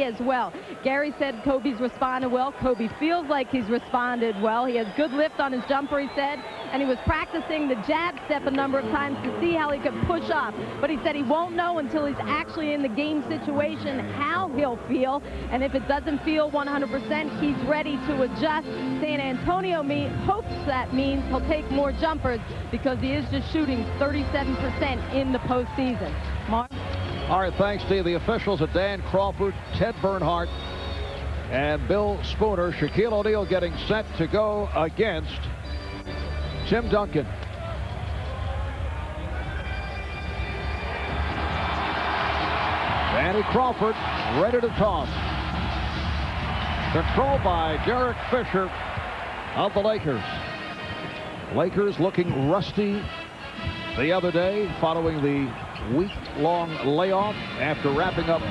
as well. Gary said Kobe's responded well. Kobe feels like he's responded well. He has good lift on his jumper, he said, and he was practicing the jab step a number of times to see how he could push off. But he said he won't know until he's actually in the game situation how he'll feel, and if it doesn't feel 100%, he's ready to adjust. San Antonio hopes that means he'll take more jumpers because he is just shooting 37% in the postseason. Mark? All right, thanks to the officials at Dan Crawford, Ted Bernhardt, and Bill Spooner. Shaquille O'Neal getting set to go against Tim Duncan. Danny Crawford ready to toss. Controlled by Derek Fisher of the Lakers. Lakers looking rusty the other day following the week-long layoff after wrapping up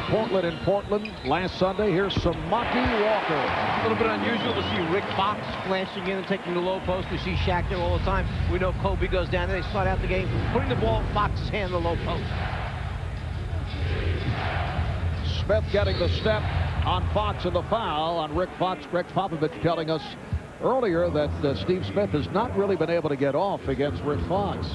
Portland in Portland last Sunday. Here's Samaki Walker. A little bit unusual to see Rick Fox flashing in and taking the low post. We see Shaq there all the time. We know Kobe goes down there. They start out the game putting the ball in Fox's hand, the low post. Smith getting the step on Fox and the foul on Rick Fox. Greg Popovich telling us earlier that Steve Smith has not really been able to get off against Rick Fox.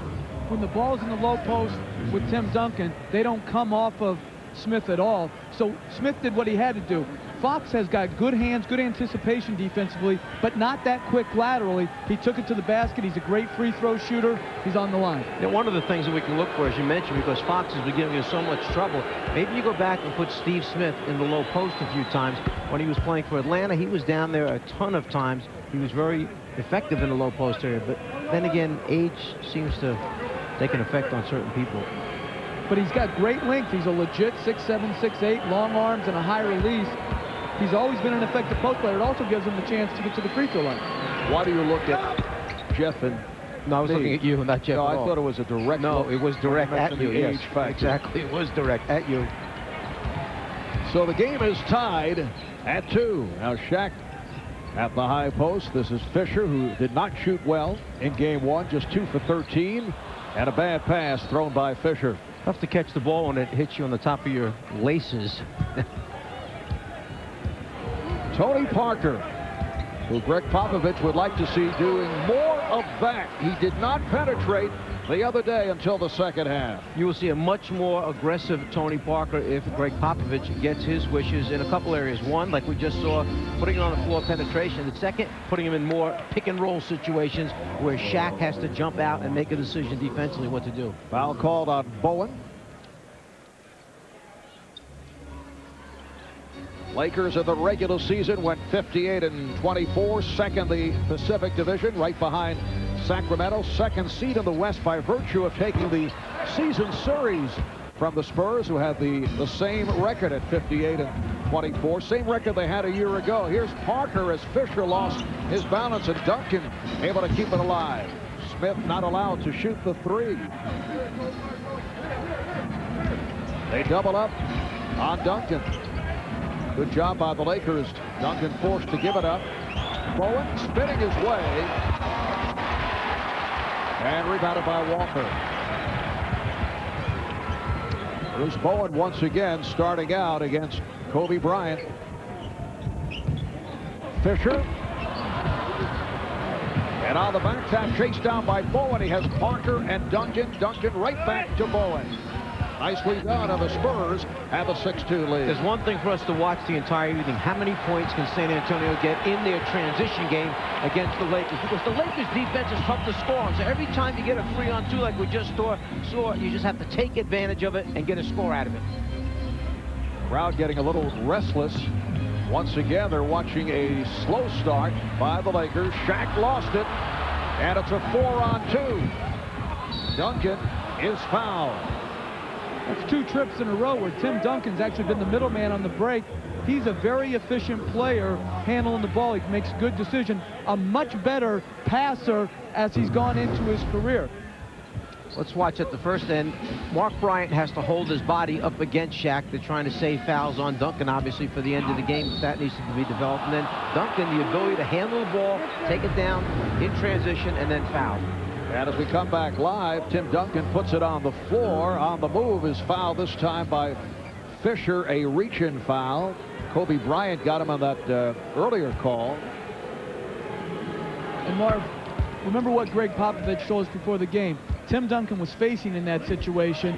When the ball's in the low post with Tim Duncan, they don't come off of Smith at all. So Smith did what he had to do. Fox has got good hands, good anticipation defensively, but not that quick laterally. He took it to the basket. He's a great free throw shooter. He's on the line. Now, one of the things that we can look for, as you mentioned, because Fox has been giving us so much trouble, maybe you go back and put Steve Smith in the low post a few times. When he was playing for Atlanta, he was down there a ton of times. He was very effective in the low post area. But then again, age seems to take an effect on certain people. But he's got great length. He's a legit 6'7", 6'8", long arms and a high release. He's always been an effective post player. It also gives him the chance to get to the free throw line. Why do you look at Jeff and No, I was looking at you, not Jeff No, at I all. thought it was a direct No, look. it was direct at you. Yes, exactly. It was direct at you. So the game is tied at 2. Now Shaq at the high post. This is Fisher, who did not shoot well in game 1, just 2 for 13, and a bad pass thrown by Fisher. Tough to catch the ball when it hits you on the top of your laces. Tony Parker, who Greg Popovich would like to see doing more of that. He did not penetrate the other day until the second half. You will see a much more aggressive Tony Parker if Greg Popovich gets his wishes in a couple areas. One, like we just saw, putting it on the floor penetration. The second, putting him in more pick and roll situations where Shaq has to jump out and make a decision defensively what to do. Foul called on Bowen. Lakers in the regular season went 58-24, second the Pacific Division, right behind Sacramento, second seed in the West by virtue of taking the season series from the Spurs, who had the same record at 58-24, same record they had a year ago. Here's Parker as Fisher lost his balance, and Duncan able to keep it alive. Smith not allowed to shoot the three. They double up on Duncan. Good job by the Lakers. Duncan forced to give it up. Bowen spinning his way. And rebounded by Walker. Bruce Bowen once again starting out against Kobe Bryant. Fisher. And on the back tap, chased down by Bowen. He has Parker and Duncan. Duncan right back to Bowen. Nicely done, and the Spurs have a 6-2 lead. There's one thing for us to watch the entire evening. How many points can San Antonio get in their transition game against the Lakers? Because the Lakers' defense is tough to score on. So every time you get a 3-on-2 like we just saw, you just have to take advantage of it and get a score out of it. Crowd getting a little restless. Once again, they're watching a slow start by the Lakers. Shaq lost it, and it's a 4-on-2. Duncan is fouled. That's 2 trips in a row where Tim Duncan's actually been the middleman on the break. He's a very efficient player handling the ball. He makes good decisions. A much better passer as he's gone into his career. Let's watch at the first end. Mark Bryant has to hold his body up against Shaq. They're trying to save fouls on Duncan, obviously, for the end of the game. That needs to be developed. And then Duncan, the ability to handle the ball, take it down in transition, and then foul. And as we come back live, Tim Duncan puts it on the floor. On the move is fouled this time by Fisher a reach-in foul. Kobe Bryant got him on that earlier call. And Marv, remember what Greg Popovich told us before the game. Tim Duncan was facing in that situation.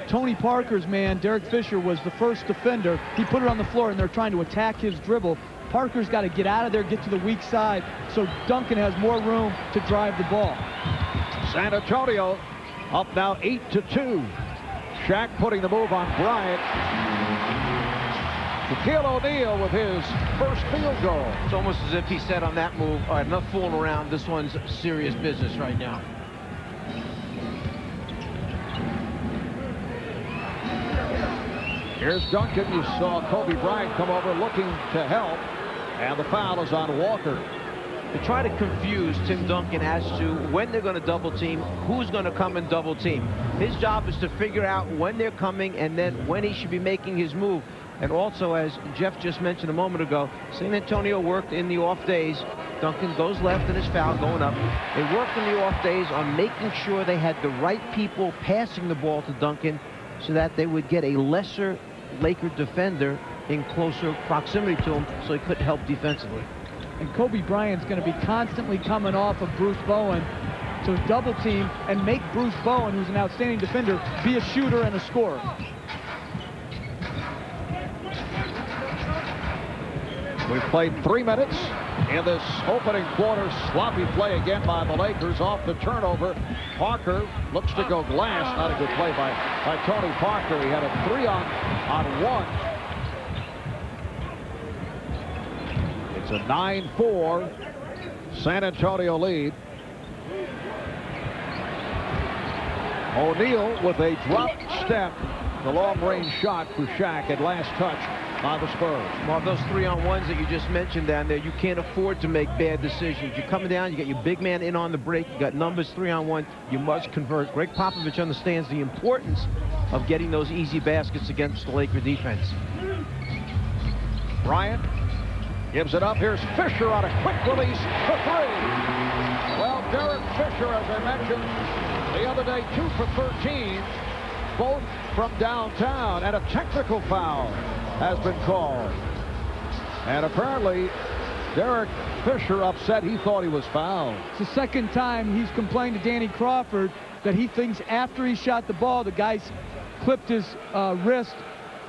Tony Parker's man, Derek Fisher, was the first defender. He put it on the floor, and they're trying to attack his dribble. Parker's got to get out of there, get to the weak side, so Duncan has more room to drive the ball. San Antonio up now 8-2. Shaq putting the move on Bryant. Shaquille O'Neal with his first field goal. It's almost as if he said on that move, all right, enough fooling around. This one's serious business right now. Here's Duncan. You saw Kobe Bryant come over looking to help, and the foul is on Walker. To try to confuse Tim Duncan as to when they're going to double team, who's going to come and double team. His job is to figure out when they're coming and then when he should be making his move. And also, as Jeff just mentioned a moment ago, San Antonio worked in the off days. Duncan goes left and his foul going up. They worked in the off days on making sure they had the right people passing the ball to Duncan so that they would get a lesser Laker defender in closer proximity to him so he couldn't help defensively. And Kobe Bryant's going to be constantly coming off of Bruce Bowen to double team and make Bruce Bowen, who's an outstanding defender, be a shooter and a scorer. We've played 3 minutes in this opening quarter. Sloppy play again by the Lakers off the turnover. Parker looks to go glass. Not a good play by Tony Parker. He had a 3-on-1. It's a 9-4 San Antonio lead. O'Neal with a drop step. The long-range shot for Shaq at last touch by the Spurs. Well, those 3-on-1s that you just mentioned down there, you can't afford to make bad decisions. You're coming down, you got your big man in on the break, you got numbers 3-on-1, you must convert. Greg Popovich understands the importance of getting those easy baskets against the Laker defense. Bryant gives it up. Here's Fisher on a quick release for 3. Well, Derek Fisher, as I mentioned the other day, 2 for 13, both from downtown, and a technical foul has been called. And apparently Derek Fisher upset. He thought he was fouled. It's the second time he's complained to Danny Crawford that he thinks after he shot the ball, the guy clipped his wrist.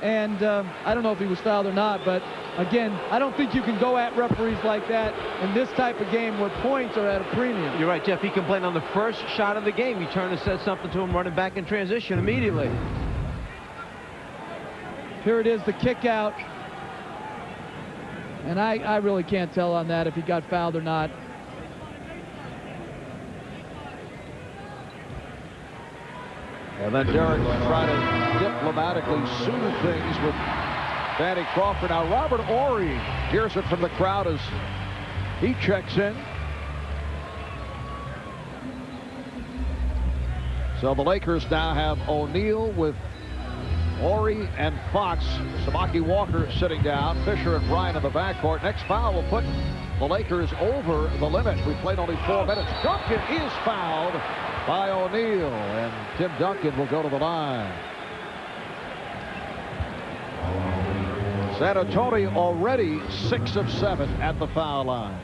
And I don't know if he was fouled or not, but again, I don't think you can go at referees like that in this type of game where points are at a premium. You're right, Jeff. He complained on the first shot of the game. He turned and said something to him running back in transition immediately. Here it is, the kick out. And I really can't tell on that if he got fouled or not. And then Derek trying to diplomatically soothe things with Danny Crawford. Now Robert Horry hears it from the crowd as he checks in. So the Lakers now have O'Neal with Horry and Fox. Samaki Walker sitting down. Fisher and Bryant in the backcourt. Next foul will put the Lakers over the limit. We played only 4 minutes. Duncan is fouled by O'Neal, and Tim Duncan will go to the line. San Antonio already 6 of 7 at the foul line.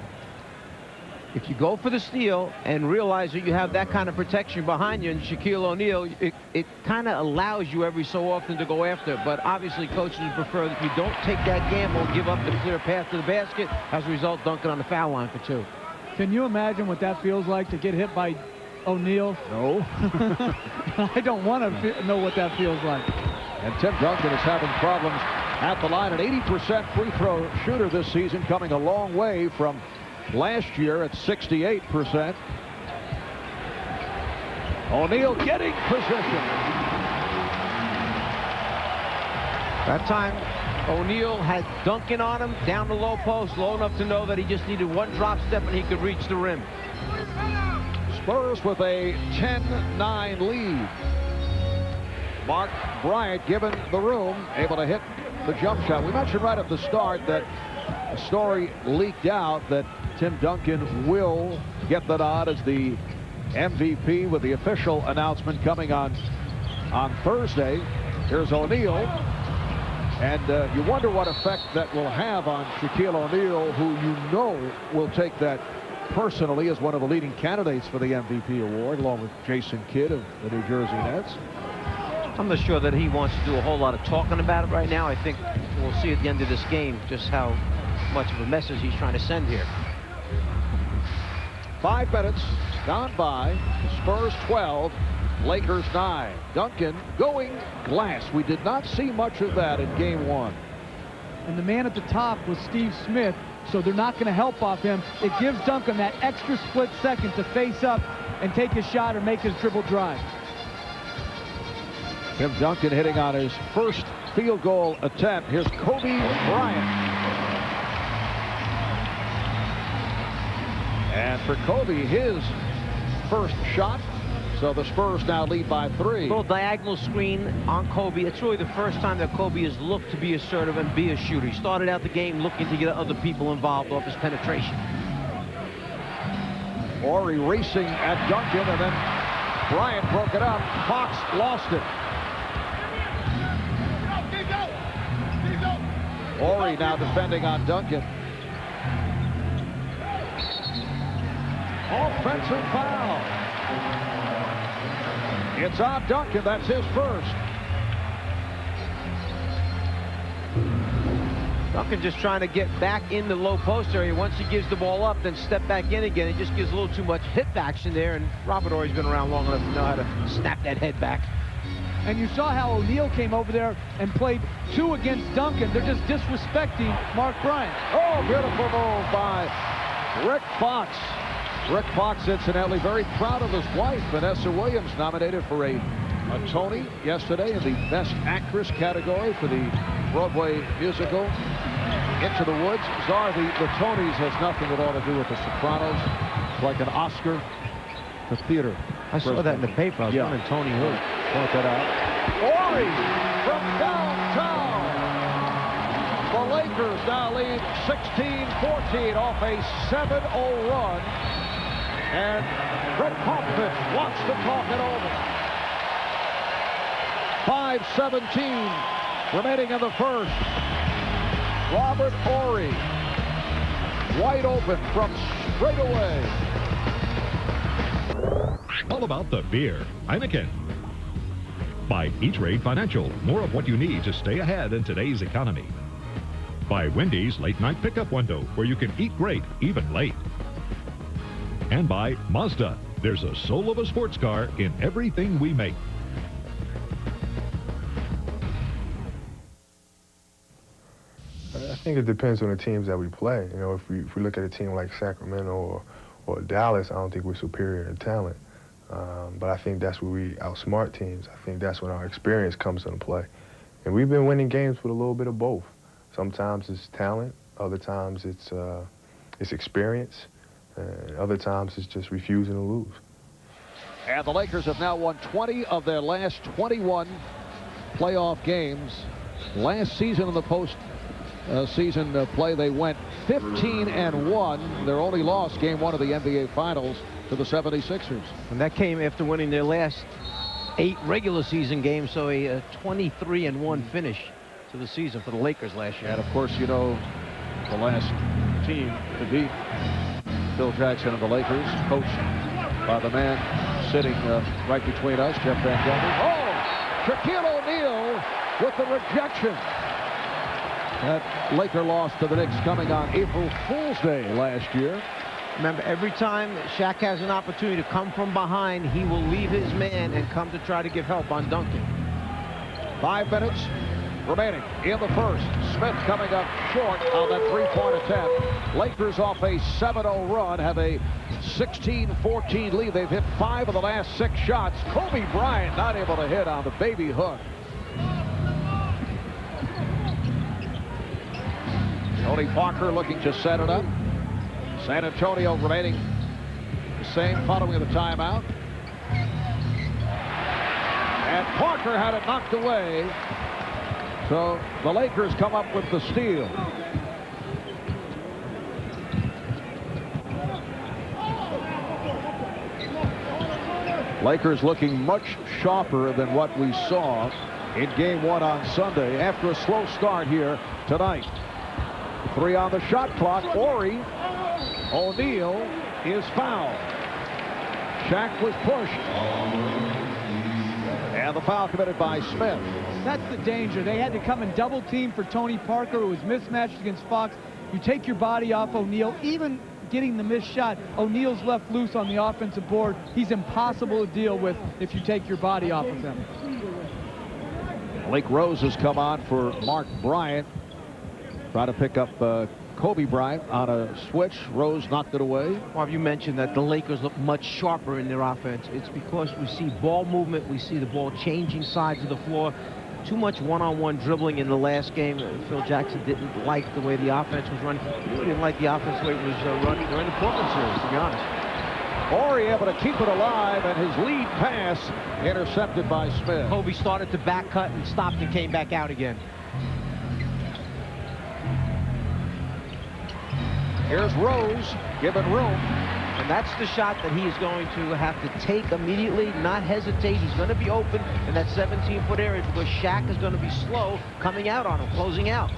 If you go for the steal and realize that you have that kind of protection behind you and Shaquille O'Neal, it kind of allows you every so often to go after. But obviously coaches prefer that you don't take that gamble and give up the clear path to the basket. As a result, Duncan on the foul line for 2. Can you imagine what that feels like to get hit by O'Neal? No. I don't want to know what that feels like. And Tim Duncan is having problems at the line. An 80% free throw shooter this season, coming a long way from last year at 68%. O'Neal getting position. That time, O'Neal had Duncan on him down the low post, low enough to know that he just needed one drop step and he could reach the rim. Spurs with a 10-9 lead. Mark Bryant given the room, able to hit the jump shot. We mentioned right at the start that a story leaked out that Tim Duncan will get the nod as the MVP with the official announcement coming on Thursday. Here's O'Neal. And you wonder what effect that will have on Shaquille O'Neal, who you know will take that personally as one of the leading candidates for the MVP award, along with Jason Kidd of the New Jersey Nets. I'm not sure that he wants to do a whole lot of talking about it right now. I think we'll see at the end of this game just how much of a message he's trying to send here. 5 minutes gone by. Spurs 12, Lakers 9. Duncan going glass. We did not see much of that in game 1. And the man at the top was Steve Smith, so they're not going to help off him. It gives Duncan that extra split second to face up and take his shot or make his dribble drive. Tim Duncan hitting on his first field goal attempt. Here's Kobe Bryant. And for Kobe, his first shot. So the Spurs now lead by 3. Little diagonal screen on Kobe. It's really the first time that Kobe has looked to be assertive and be a shooter. He started out the game looking to get other people involved off his penetration. Horry racing at Duncan, and then Bryant broke it up. Fox lost it. Horry now defending on Duncan. Offensive foul. It's on Duncan. That's his first. Duncan just trying to get back in the low post area. Once he gives the ball up, then step back in again. It just gives a little too much hip action there, and Robert Horry's been around long enough to know how to snap that head back. And you saw how O'Neal came over there and played 2 against Duncan. They're just disrespecting Mark Bryant. Oh, beautiful move by Rick Fox. Rick Fox, incidentally, very proud of his wife, Vanessa Williams, nominated for a Tony yesterday in the Best Actress category for the Broadway musical Into the Woods. Czar, the Tonys has nothing at all to do with The Sopranos. It's like an Oscar for theater. I saw that in the paper. I was wondering Tony who. Point that out. Horry from downtown. The Lakers now lead 16-14 off a 7-0 run. And Rick Popovich wants to talk it over. 5:17 remaining in the first. Robert Horry wide open from straight away. All about the beer. Heineken. By E-Trade Financial, more of what you need to stay ahead in today's economy. By Wendy's late night pickup window, where you can eat great even late. And by Mazda, there's a soul of a sports car in everything we make. I think it depends on the teams that we play. You know, if we look at a team like Sacramento or Dallas, I don't think we're superior in talent. But I think that's where we outsmart teams. I think that's when our experience comes into play. And we've been winning games with a little bit of both. Sometimes it's talent, other times it's experience, and other times it's just refusing to lose. And the Lakers have now won 20 of their last 21 playoff games. Last season in the post-season play, they went 15-1. Their only loss, game 1 of the NBA Finals, to the 76ers. And that came after winning their last 8 regular season games, so a 23-1 finish to the season for the Lakers last year. And of course, you know, the last team to beat Phil Jackson and the Lakers, coached by the man sitting right between us, Jeff Van Gundy. Oh, Shaquille O'Neal with the rejection. That Laker loss to the Knicks coming on April Fool's Day last year. Remember, every time Shaq has an opportunity to come from behind, he will leave his man and come to try to give help on Duncan. 5 minutes remaining in the first. Smith coming up short on that three-point attempt. Lakers off a 7-0 run, have a 16-14 lead. They've hit 5 of the last 6 shots. Kobe Bryant not able to hit on the baby hook. Tony Parker looking to set it up. San Antonio remaining the same following the timeout. And Parker had it knocked away. So the Lakers come up with the steal. Lakers looking much sharper than what we saw in game 1 on Sunday after a slow start here tonight. 3 on the shot clock. O'Neal is fouled. Shaq was pushed. And the foul committed by Smith. That's the danger. They had to come and double team for Tony Parker, who was mismatched against Fox. You take your body off O'Neal, even getting the missed shot. O'Neal's left loose on the offensive board. He's impossible to deal with if you take your body off of him. Blake Rose has come on for Mark Bryant. Try to pick up Kobe Bryant on a switch. Rose knocked it away. Well, you mentioned that the Lakers look much sharper in their offense. It's because we see ball movement. We see the ball changing sides of the floor. Too much one-on-one dribbling in the last game. Phil Jackson didn't like the way the offense was running. He really didn't like the offense the way it was running during the Portland series, to be honest. Horry able to keep it alive, and his lead pass intercepted by Smith. Kobe started to back cut and stopped and came back out again. Here's Rose given room. And that's the shot that he is going to have to take immediately, not hesitate. He's going to be open in that 17-foot area because Shaq is going to be slow coming out on him, closing out.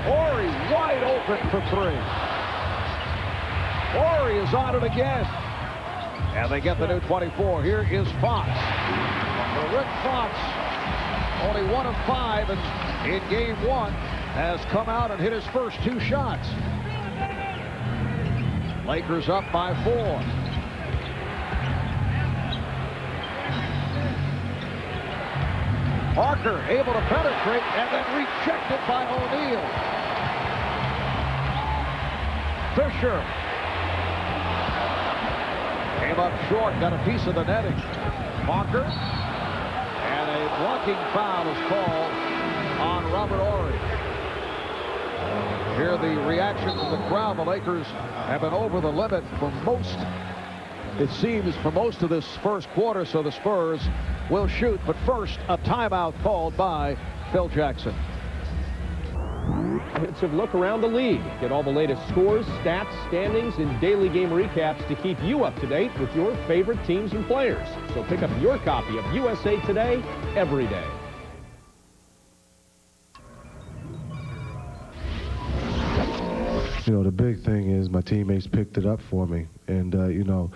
Horry wide open for 3. Horry is on it again. And they get the new 24. Here is Fox. For Rick Fox, only 1 of 5 in game 1, has come out and hit his first 2 shots. Lakers up by 4. Parker able to penetrate and then rejected by O'Neal. Fisher came up short, got a piece of the netting. Parker, and a blocking foul is called on Robert Horry. Hear the reaction from the crowd. The Lakers have been over the limit for most, it seems, for most of this first quarter, so the Spurs will shoot. But first, a timeout called by Phil Jackson. Comprehensive look around the league. Get all the latest scores, stats, standings, and daily game recaps to keep you up to date with your favorite teams and players. So pick up your copy of USA Today every day. You know, the big thing is my teammates picked it up for me. And, you know,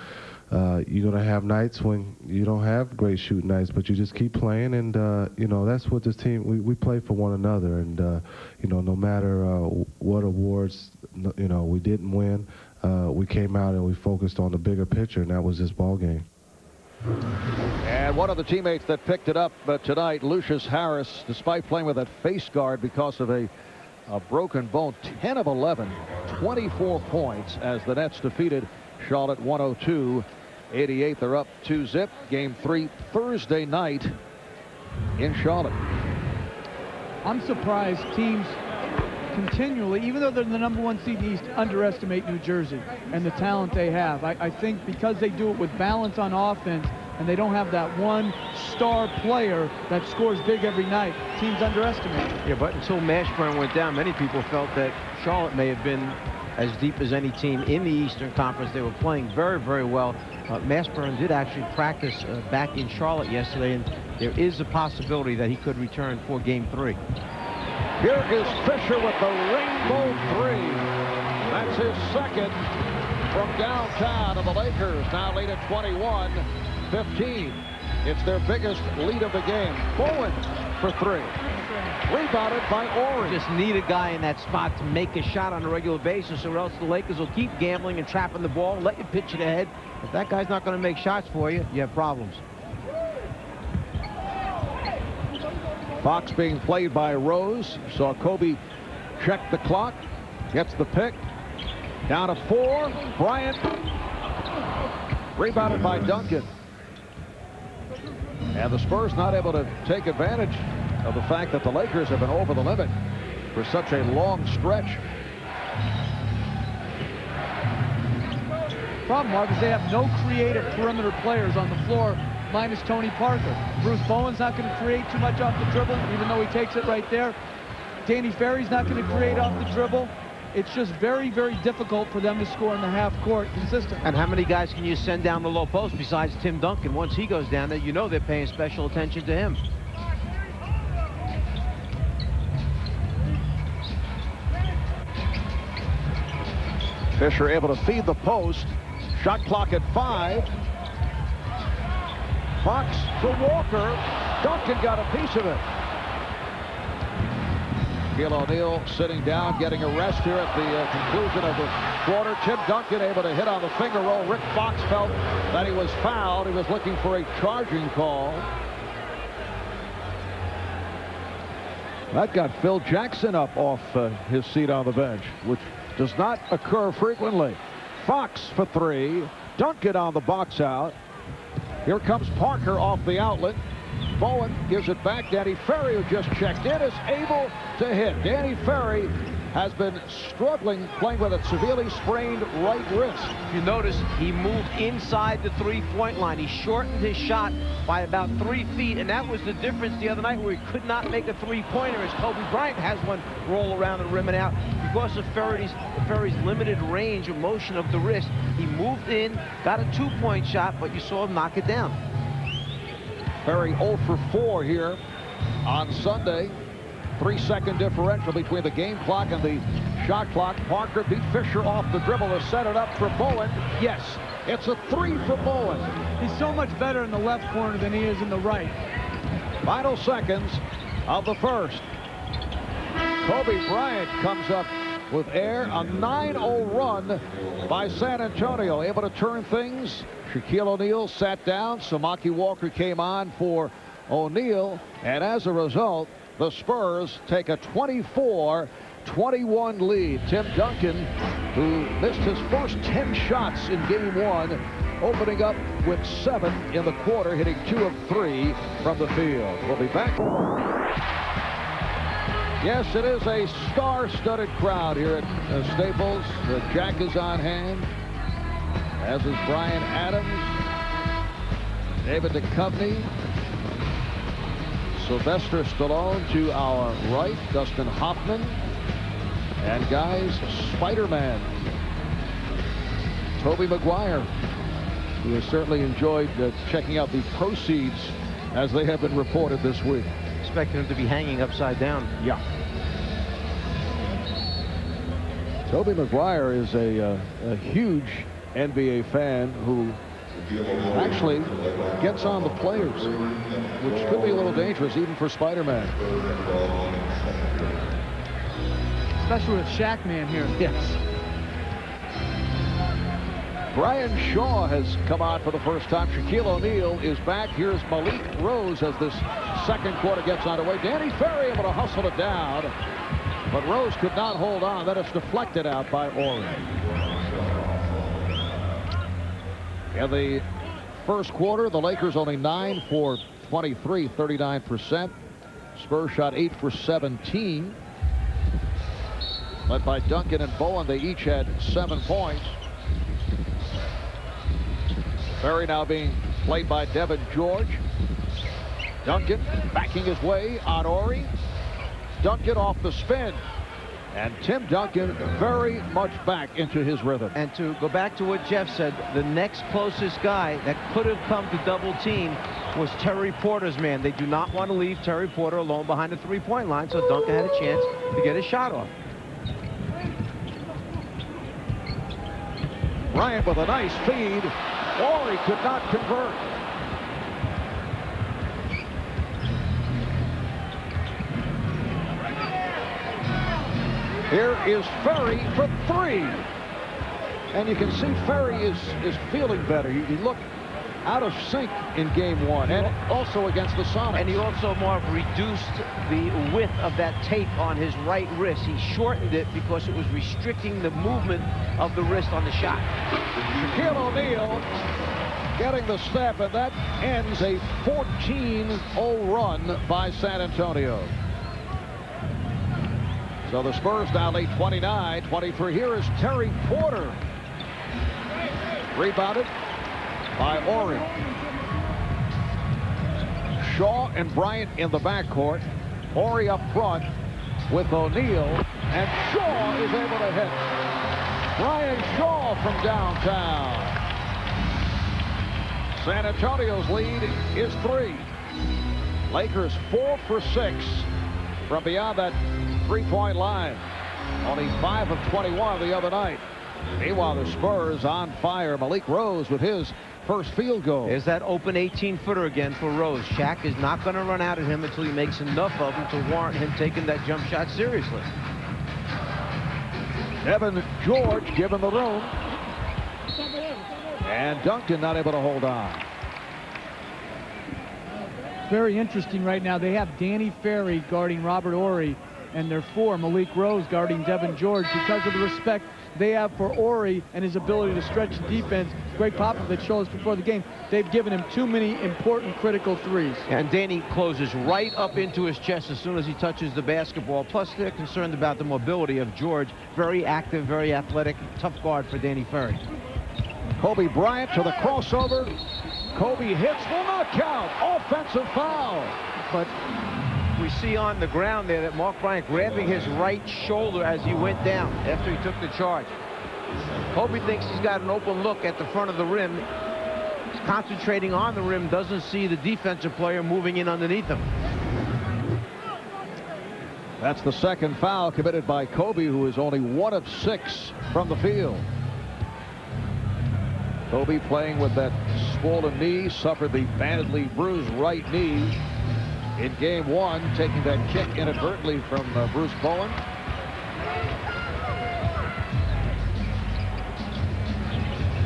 you're going to have nights when you don't have great shooting nights, but you just keep playing. And, you know, that's what this team, we play for one another. And, you know, no matter what awards, you know, we didn't win, we came out and we focused on the bigger picture, and that was this ball game. And one of the teammates that picked it up tonight, Lucius Harris, despite playing with that face guard because of a broken bone, 10 of 11, 24 points as the Nets defeated Charlotte 102-88. They're up 2-zip. Game 3 Thursday night in Charlotte. I'm surprised teams continually, even though they're the #1 seed in the East, underestimate New Jersey and the talent they have. I think because they do it with balance on offense and they don't have that one star player that scores big every night, teams underestimate. Yeah, but until Mashburn went down, many people felt that Charlotte may have been as deep as any team in the Eastern Conference. They were playing very, very well. Mashburn did actually practice back in Charlotte yesterday, and there is a possibility that he could return for Game 3. Here is Fisher with the rainbow 3. That's his second from downtown, and the Lakers now lead at 21-15. It's their biggest lead of the game. Bowen for 3. Rebounded by Horry. Just need a guy in that spot to make a shot on a regular basis, or else the Lakers will keep gambling and trapping the ball, let you pitch it ahead. If that guy's not going to make shots for you, you have problems. Fox being played by Rose. Saw Kobe check the clock. Gets the pick. Down to 4. Bryant. Rebounded by Duncan. And the Spurs not able to take advantage of the fact that the Lakers have been over the limit for such a long stretch. Problem, Mark, is they have no creative perimeter players on the floor minus Tony Parker. Bruce Bowen's not going to create too much off the dribble, even though he takes it right there. Danny Ferry's not going to create off the dribble. it's just very, very difficult for them to score in the half court consistently. And how many guys can you send down the low post besides Tim Duncan? Once he goes down there, you know they're paying special attention to him. Fisher able to feed the post. Shot clock at 5. Fox to Walker. Duncan got a piece of it. Shaquille O'Neal sitting down, getting a rest here at the conclusion of the quarter. Tim Duncan able to hit on the finger roll. Rick Fox felt that he was fouled. He was looking for a charging call. That got Phil Jackson up off his seat on the bench, which does not occur frequently. Fox for 3. Duncan on the box out. Here comes Parker off the outlet. Bowen gives it back. Danny Ferry, who just checked in, is able to hit. Danny Ferry has been struggling playing with a severely sprained right wrist. If you notice, he moved inside the three-point line. He shortened his shot by about 3 feet, and that was the difference the other night where he could not make a three-pointer as Kobe Bryant has one roll around the rim and out. Because of Ferry's limited range of motion of the wrist, he moved in, got a 2-point shot, but you saw him knock it down. Ferry 0 for 4 here on Sunday. 3-second differential between the game clock and the shot clock. Parker beat Fisher off the dribble to set it up for Bowen. Yes, it's a 3 for Bowen. He's so much better in the left corner than he is in the right. Final seconds of the first. Kobe Bryant comes up with air. A 9-0 run by San Antonio. Able to turn things. Shaquille O'Neal sat down. Samaki Walker came on for O'Neal. And as a result, the Spurs take a 24-21 lead. Tim Duncan, who missed his first 10 shots in game 1, opening up with 7 in the quarter, hitting 2 of 3 from the field. We'll be back. Yes, it is a star-studded crowd here at Staples. The Jack is on hand, as is Brian Adams, David Duchovny, Sylvester Stallone to our right, Dustin Hoffman, and guys, Spider-Man, Tobey Maguire, who has certainly enjoyed checking out the proceeds as they have been reported this week. Expecting him to be hanging upside down. Yeah. Tobey Maguire is a huge NBA fan who actually gets on the players, which could be a little dangerous even for Spider-Man. Especially with Shaq Man here. Yes. Brian Shaw has come on for the first time. Shaquille O'Neal is back. Here's Malik Rose as this second quarter gets underway. Danny Ferry able to hustle it down, but Rose could not hold on. Then it's deflected out by Ori. In the first quarter, the Lakers only 9 for 23, 39%. Spurs shot 8 for 17. Led by Duncan and Bowen, they each had 7 points. Ferry now being played by Devin George. Duncan backing his way on Ori. Duncan off the spin. And Tim Duncan very much back into his rhythm. And to go back to what Jeff said, the next closest guy that could have come to double team was Terry Porter's man. They do not want to leave Terry Porter alone behind the three-point line, so Duncan had a chance to get his shot off. Bryant with a nice feed. Ori could not convert. Here is Ferry for 3. And you can see Ferry is feeling better. He looked out of sync in game 1 and also against the Sonics. And he also more reduced the width of that tape on his right wrist. He shortened it because it was restricting the movement of the wrist on the shot. Shaquille O'Neal getting the step, and that ends a 14-0 run by San Antonio. So the Spurs now lead 29-23. Here is Terry Porter. Rebounded by Ori. Shaw and Bryant in the backcourt. Ori up front. with O'Neal, and Shaw is able to hit. Brian Shaw from downtown. San Antonio's lead is 3. Lakers 4 for 6 from beyond that three-point line. Only 5 of 21 the other night. Meanwhile, the Spurs on fire. Malik Rose with his first field goal. There's that open 18-footer again for Rose. Shaq is not going to run out at him until he makes enough of them to warrant him taking that jump shot seriously. Evan George given the room. And Duncan not able to hold on. Very interesting right now. They have Danny Ferry guarding Robert Horry, and their 4, Malik Rose, guarding Devin George, because of the respect they have for Horry and his ability to stretch the defense. Greg Popovich showed us before the game, they've given him too many important critical threes. And Danny closes right up into his chest as soon as he touches the basketball. Plus, they're concerned about the mobility of George. Very active, very athletic, tough guard for Danny Ferry. Kobe Bryant to the crossover. Kobe hits, will not count. Offensive foul. But we see on the ground there that Mark Bryant grabbing his right shoulder as he went down after he took the charge. Kobe thinks he's got an open look at the front of the rim. He's concentrating on the rim, doesn't see the defensive player moving in underneath him. That's the second foul committed by Kobe, who is only 1 of 6 from the field. Kobe playing with that swollen knee, suffered the badly bruised right knee in game 1, taking that kick inadvertently from Bruce Bowen.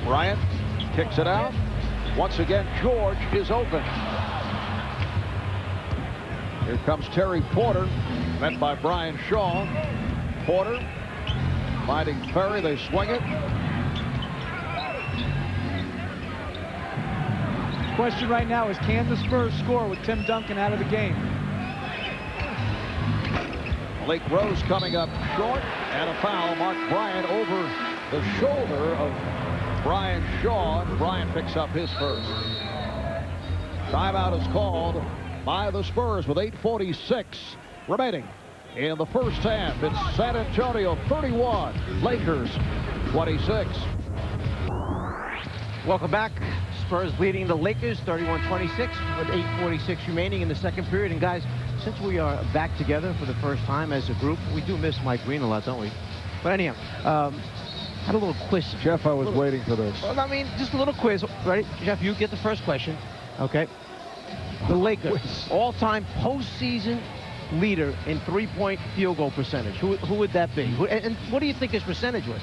Bryant kicks it out. Once again, George is open. Here comes Terry Porter, met by Brian Shaw. Porter finding Ferry, they swing it. Question right now is, can the Spurs score with Tim Duncan out of the game? Malik Rose coming up short, and a foul. Mark Bryant over the shoulder of Brian Shaw, and Bryant picks up his first. Timeout is called by the Spurs with 8:46 remaining in the first half. It's San Antonio 31, Lakers 26. Welcome back. Spurs leading the Lakers 31-26 with 8:46 remaining in the second period. And guys, since we are back together for the first time as a group, we do miss Mike Green a lot, don't we? But anyhow, had a little quiz. Jeff, I was waiting for this. Well, I mean, just a little quiz. Ready? Jeff, you get the first question. Okay. The Lakers, all-time postseason leader in three-point field goal percentage. Who would that be? And what do you think his percentage was?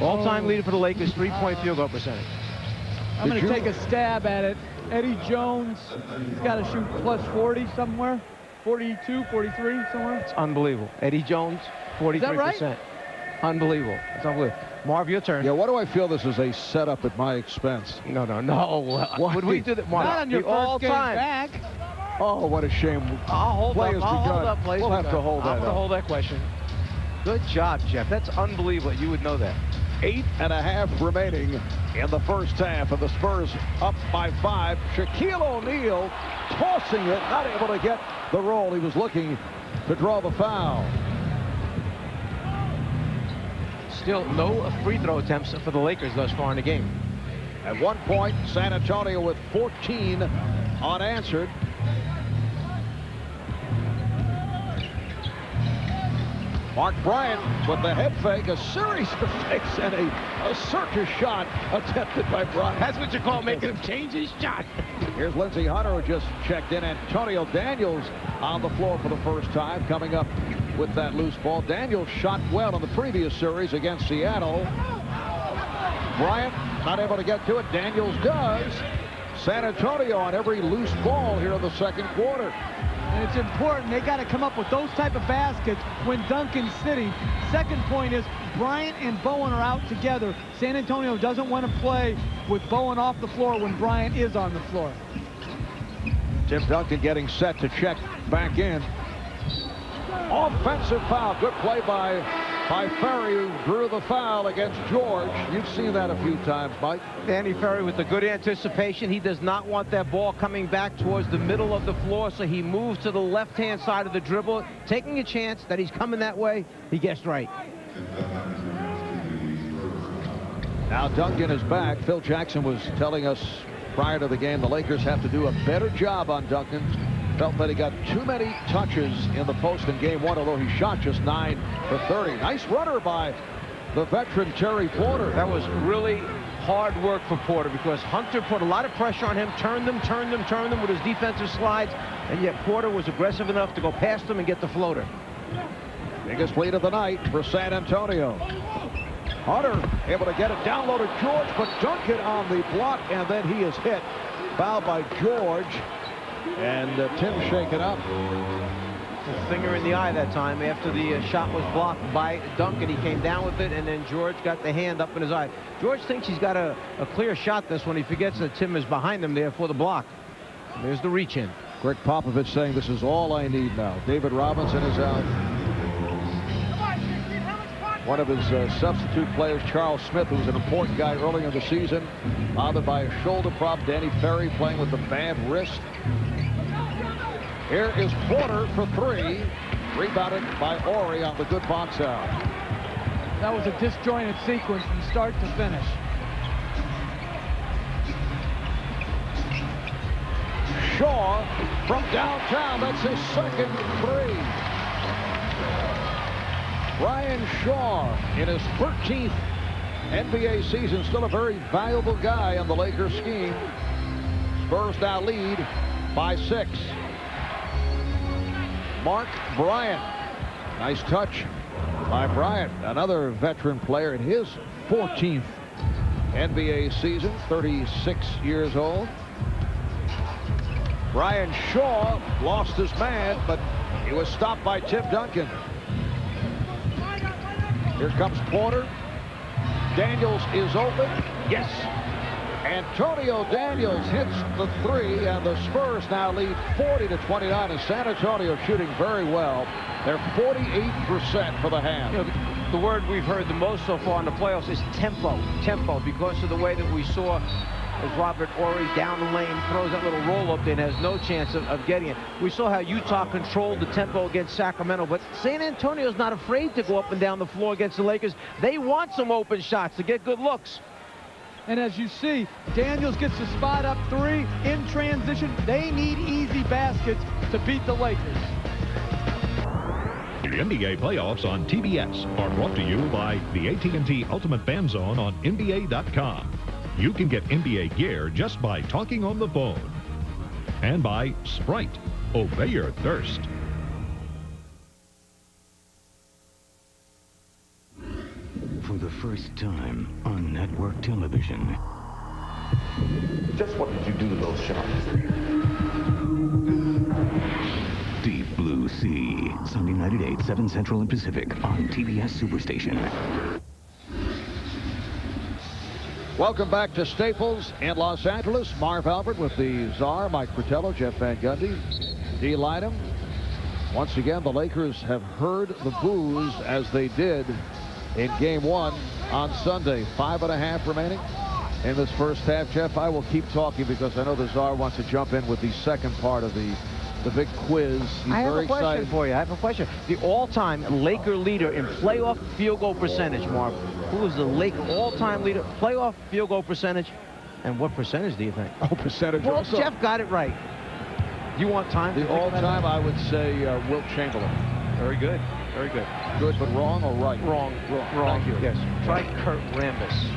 All-time leader for the Lakers, three-point field goal percentage. I'm going to take a stab at it. Eddie Jones, he's got to shoot plus 40 somewhere. 42, 43 somewhere. It's unbelievable. Eddie Jones, 43%. Is that right? Unbelievable. It's unbelievable. Marv, your turn. Yeah, why do I feel this is a setup at my expense? No. Would we do that? Marv, not on your first game back. Oh, what a shame. I'll hold up. We'll have to hold that up. I'm going to hold that question. Good job, Jeff. That's unbelievable. You would know that. 8.5 remaining in the first half, and the Spurs up by 5. Shaquille O'Neal tossing it, not able to get the roll. He was looking to draw the foul. Still no free throw attempts for the Lakers thus far in the game. At one point, San Antonio with 14 unanswered. Mark Bryant with the head fake, a series of fakes, and a circus shot attempted by Bryant. That's what you call making him change his shot. Here's Lindsey Hunter, who just checked in. Antonio Daniels on the floor for the first time, coming up with that loose ball. Daniels shot well in the previous series against Seattle. Bryant not able to get to it. Daniels does. San Antonio on every loose ball here in the second quarter. And it's important. They got to come up with those type of baskets when Duncan's sitting. Second point is Bryant and Bowen are out together. San Antonio doesn't want to play with Bowen off the floor when Bryant is on the floor. Tim Duncan getting set to check back in. Offensive foul. Good play by by Ferry, who drew the foul against George. You've seen that a few times, Mike. Danny Ferry with the good anticipation. He does not want that ball coming back towards the middle of the floor, so he moves to the left-hand side of the dribble, taking a chance that he's coming that way. He gets right. Now Duncan is back. Phil Jackson was telling us prior to the game the Lakers have to do a better job on Duncan. Felt that he got too many touches in the post in game one, although he shot just 9 for 30. Nice runner by the veteran Terry Porter. That was really hard work for Porter because Hunter put a lot of pressure on him, turned them with his defensive slides, and yet Porter was aggressive enough to go past him and get the floater. Biggest lead of the night for San Antonio. Hunter able to get it down low to George, but Duncan on the block, and then he is hit. Foul by George. And Tim shaken up. A finger in the eye that time after the shot was blocked by Duncan. He came down with it, and then George got the hand up in his eye. George thinks he's got a clear shot this one. He forgets that Tim is behind him there for the block. And there's the reach in. Greg Popovich saying this is all I need now. David Robinson is out. One of his substitute players, Charles Smith, who was an important guy early in the season, bothered by a shoulder prop. Danny Ferry playing with a bad wrist. Here is Porter for three. Rebounded by Horry on the good box out. That was a disjointed sequence from start to finish. Shaw from downtown. That's his second three. Brian Shaw in his 13th NBA season, still a very valuable guy on the Lakers scheme. Spurs now lead by 6. Mark Bryant. Nice touch by Bryant, another veteran player in his 14th NBA season, 36 years old. Brian Shaw lost his man, but he was stopped by Tim Duncan. Here comes Porter. Daniels is open. Yes. Antonio Daniels hits the three, and the Spurs now lead 40-29, and San Antonio shooting very well. They're 48% for the half. You know, the word we've heard the most so far in the playoffs is tempo. Tempo, because of the way that we saw as Robert Horry down the lane throws that little roll-up and has no chance of getting it. We saw how Utah controlled the tempo against Sacramento, but San Antonio's not afraid to go up and down the floor against the Lakers. They want some open shots to get good looks. And as you see, Daniels gets the spot up three in transition. They need easy baskets to beat the Lakers. The NBA playoffs on TBS are brought to you by the AT&T Ultimate Fan Zone on NBA.com. You can get NBA gear just by talking on the phone. And by Sprite. Obey your thirst. For the first time on network television. Just what did you do to those sharks? Deep Blue Sea. Sunday night at 8, 7 Central and Pacific on TBS Superstation. Welcome back to Staples in Los Angeles. Marv Albert with the Czar, Mike Fratello, Jeff Van Gundy, D. Lynam. Once again, the Lakers have heard the boos as they did in game one on Sunday. 5.5 remaining in this first half. Jeff, I will keep talking because I know the Czar wants to jump in with the second part of the big quiz. He's I have very a question excited for you. I have a question. The all-time Laker leader in playoff field goal percentage, Marv. Who is the Laker all-time leader, playoff field goal percentage, and what percentage do you think? Oh, percentage. Well, also. Jeff got it right. You want time? The all-time, I would say Wilt Chamberlain. Very good. Very good. Good, but wrong or right? Wrong. Thank you. Yes. Try Kurt Rambis.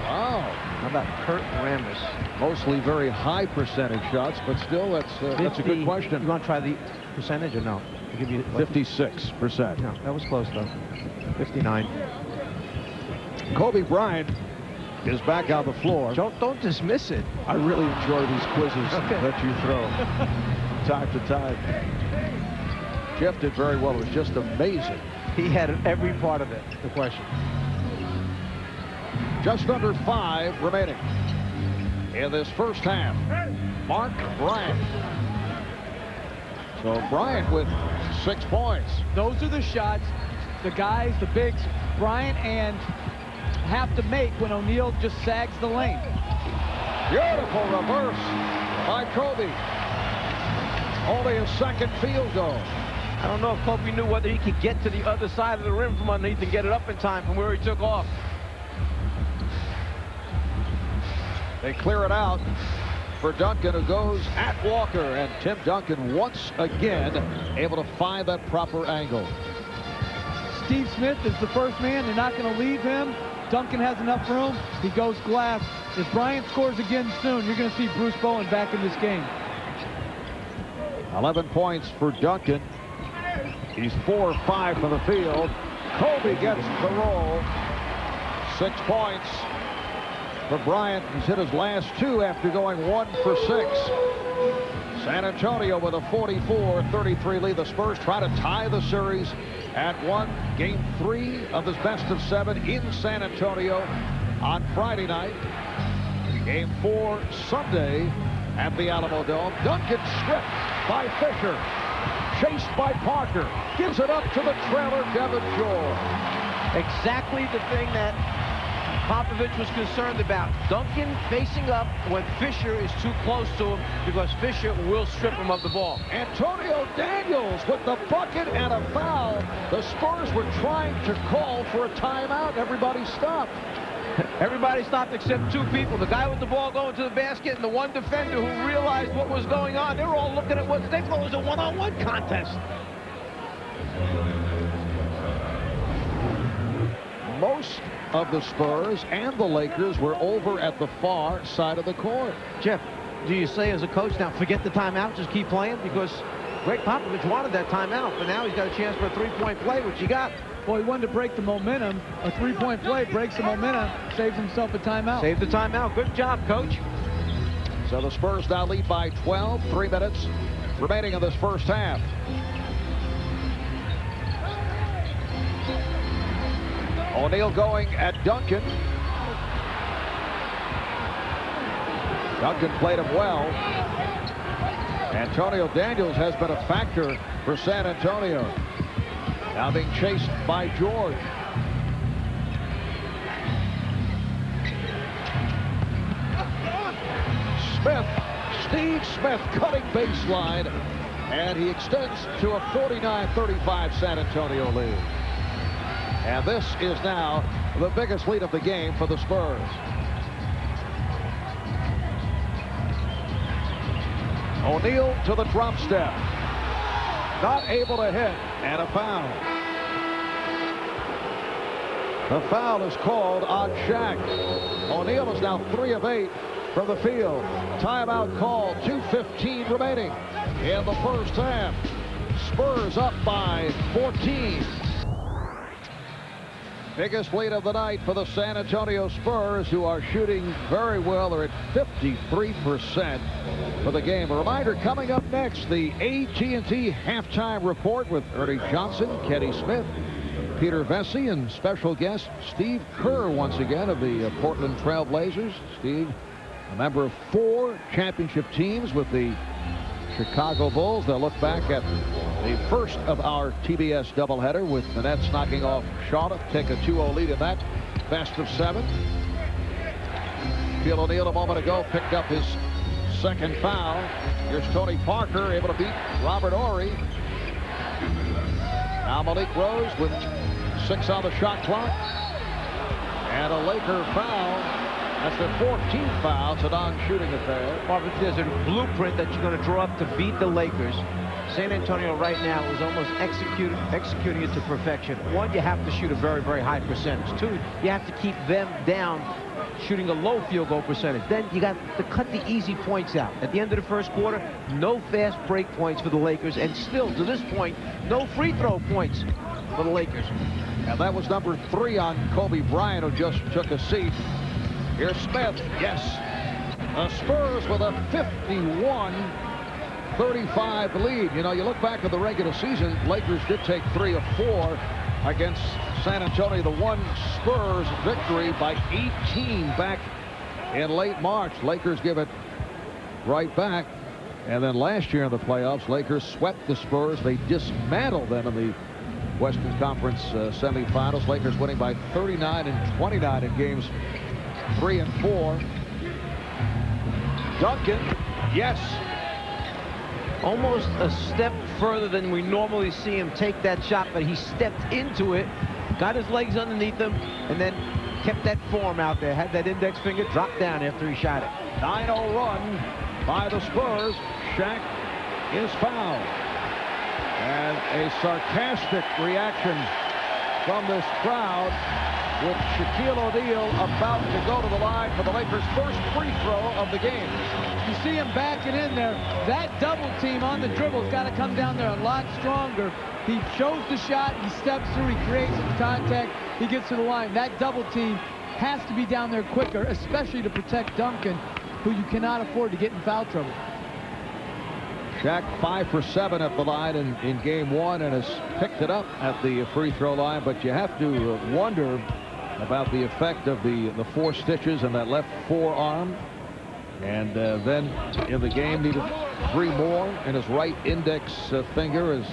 Wow. How about Kurt Rambis? Mostly very high percentage shots, but still, that's a good question. You want to try the percentage or no? I'll give you 56%. No, that was close though. 59. Kobe Bryant is back on the floor. Don't dismiss it. I really enjoy these quizzes that you throw time to time. Jeff did very well. It was just amazing. He had every part of it, the question. Just under 5 remaining in this first half. Mark Bryant. So Bryant with 6 points. Those are the shots the guys, the bigs, Bryant and have to make when O'Neal just sags the lane. Beautiful reverse by Kobe. Only a second field goal. I don't know if Kobe knew whether he could get to the other side of the rim from underneath and get it up in time from where he took off. They clear it out for Duncan, who goes at Walker, and Tim Duncan once again able to find that proper angle. Steve Smith is the first man. They're not going to leave him. Duncan has enough room. He goes glass. If Bryant scores again soon, you're going to see Bruce Bowen back in this game. 11 points for Duncan. He's 4 of 5 from the field. Kobe gets the roll. 6 points for Bryant. He's hit his last 2 after going 1 for 6. San Antonio with a 44-33 lead. The Spurs try to tie the series at 1. Game 3 of this best of 7 in San Antonio on Friday night. Game 4 Sunday at the Alamo Dome. Duncan stripped by Fisher. Chased by Parker. Gives it up to the trailer, Devin Shore. Exactly the thing that Popovich was concerned about. Duncan facing up when Fisher is too close to him, because Fisher will strip him of the ball. Antonio Daniels with the bucket and a foul. The Spurs were trying to call for a timeout. Everybody stopped. Everybody stopped except 2 people. The guy with the ball going to the basket and the one defender who realized what was going on. They were all looking at what they thought was a one-on-one contest. Most of the Spurs and the Lakers were over at the far side of the court. Jeff, do you say as a coach, now forget the timeout, just keep playing? Because Greg Popovich wanted that timeout, but now he's got a chance for a 3-point play, which he got. Well, he wanted to break the momentum. A 3-point play breaks the momentum, saves himself a timeout. Save the timeout. Good job, coach. So the Spurs now lead by 12. 3 minutes remaining in this first half. O'Neal going at Duncan. Duncan played him well. Antonio Daniels has been a factor for San Antonio. Now being chased by George. Smith, Steve Smith cutting baseline, and he extends to a 49-35 San Antonio lead. And this is now the biggest lead of the game for the Spurs. O'Neal to the drop step. Not able to hit, and a foul. The foul is called on Shaq. O'Neal is now 3 of 8 from the field. Timeout called. 2:15 remaining in the first half. Spurs up by 14. Biggest lead of the night for the San Antonio Spurs, who are shooting very well. They're at 53% for the game. A reminder, coming up next, the AT&T halftime report with Ernie Johnson, Kenny Smith, Peter Vesey, and special guest Steve Kerr once again of the Portland Trail Blazers. Steve, a member of 4 championship teams with the Chicago Bulls. They'll look back at the first of our TBS doubleheader with the Nets knocking off Charlotte, take a 2-0 lead in that best of 7. Phil O'Neal a moment ago picked up his second foul. Here's Tony Parker able to beat Robert Horry. Now Malik Rose with 6 on the shot clock. And a Laker foul. That's their 14th foul. It's a non-shooting affair. Marvin, there's a blueprint that you're going to draw up to beat the Lakers. San Antonio right now is almost executing it to perfection. 1, you have to shoot a very, very high percentage. 2, you have to keep them down, shooting a low field goal percentage. Then you got to cut the easy points out. At the end of the first quarter, no fast break points for the Lakers, and still, to this point, no free throw points for the Lakers. And that was number 3 on Kobe Bryant, who just took a seat. Here's Smith. Yes. The Spurs with a 51-35 lead. You know, you look back at the regular season, Lakers did take 3 of 4 against San Antonio. The one Spurs victory by 18 back in late March. Lakers give it right back. And then last year in the playoffs, Lakers swept the Spurs. They dismantled them in the Western Conference semifinals. Lakers winning by 39 and 29 in games 3 and 4. Duncan, yes. Almost a step further than we normally see him take that shot, but he stepped into it, got his legs underneath him, and then kept that form out there. Had that index finger drop down after he shot it. 9-0 run by the Spurs. Shaq is fouled. And a sarcastic reaction from this crowd, with Shaquille O'Neal about to go to the line for the Lakers' first free throw of the game. You see him backing in there. That double team on the dribble has got to come down there a lot stronger. He shows the shot, he steps through, he creates some contact, he gets to the line. That double team has to be down there quicker, especially to protect Duncan, who you cannot afford to get in foul trouble. Shaq 5 for 7 at the line in game 1 and has picked it up at the free throw line, but you have to wonder about the effect of the 4 stitches in that left forearm. And then in the game needed 3 more in his right index finger, as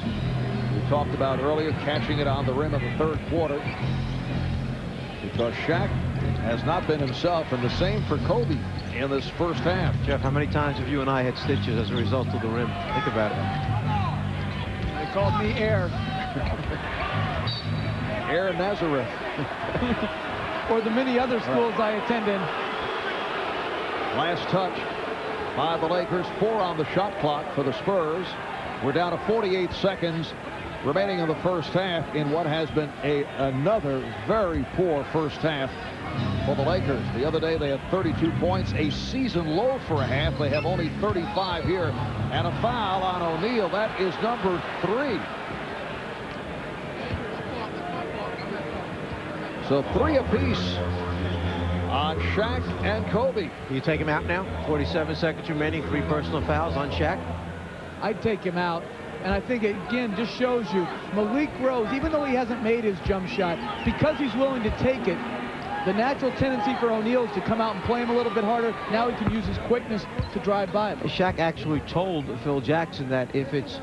we talked about earlier, catching it on the rim in the 3rd quarter. Because Shaq has not been himself, and the same for Kobe in this first half. Jeff, how many times have you and I had stitches as a result of the rim? Think about it. They called me Air. Air Nazareth. Or the many other schools I attended. Last touch by the Lakers. 4 on the shot clock for the Spurs. We're down to 48 seconds remaining in the first half in what has been another very poor first half for the Lakers. The other day they had 32 points, a season low for a half. They have only 35 here, and a foul on O'Neal. That is number 3. So 3 apiece on Shaq and Kobe. You take him out now? 47 seconds remaining, 3 personal fouls on Shaq. I'd take him out. And I think it, again, just shows you Malik Rose, even though he hasn't made his jump shot, because he's willing to take it, the natural tendency for O'Neal is to come out and play him a little bit harder. Now he can use his quickness to drive by him. Shaq actually told Phil Jackson that if it's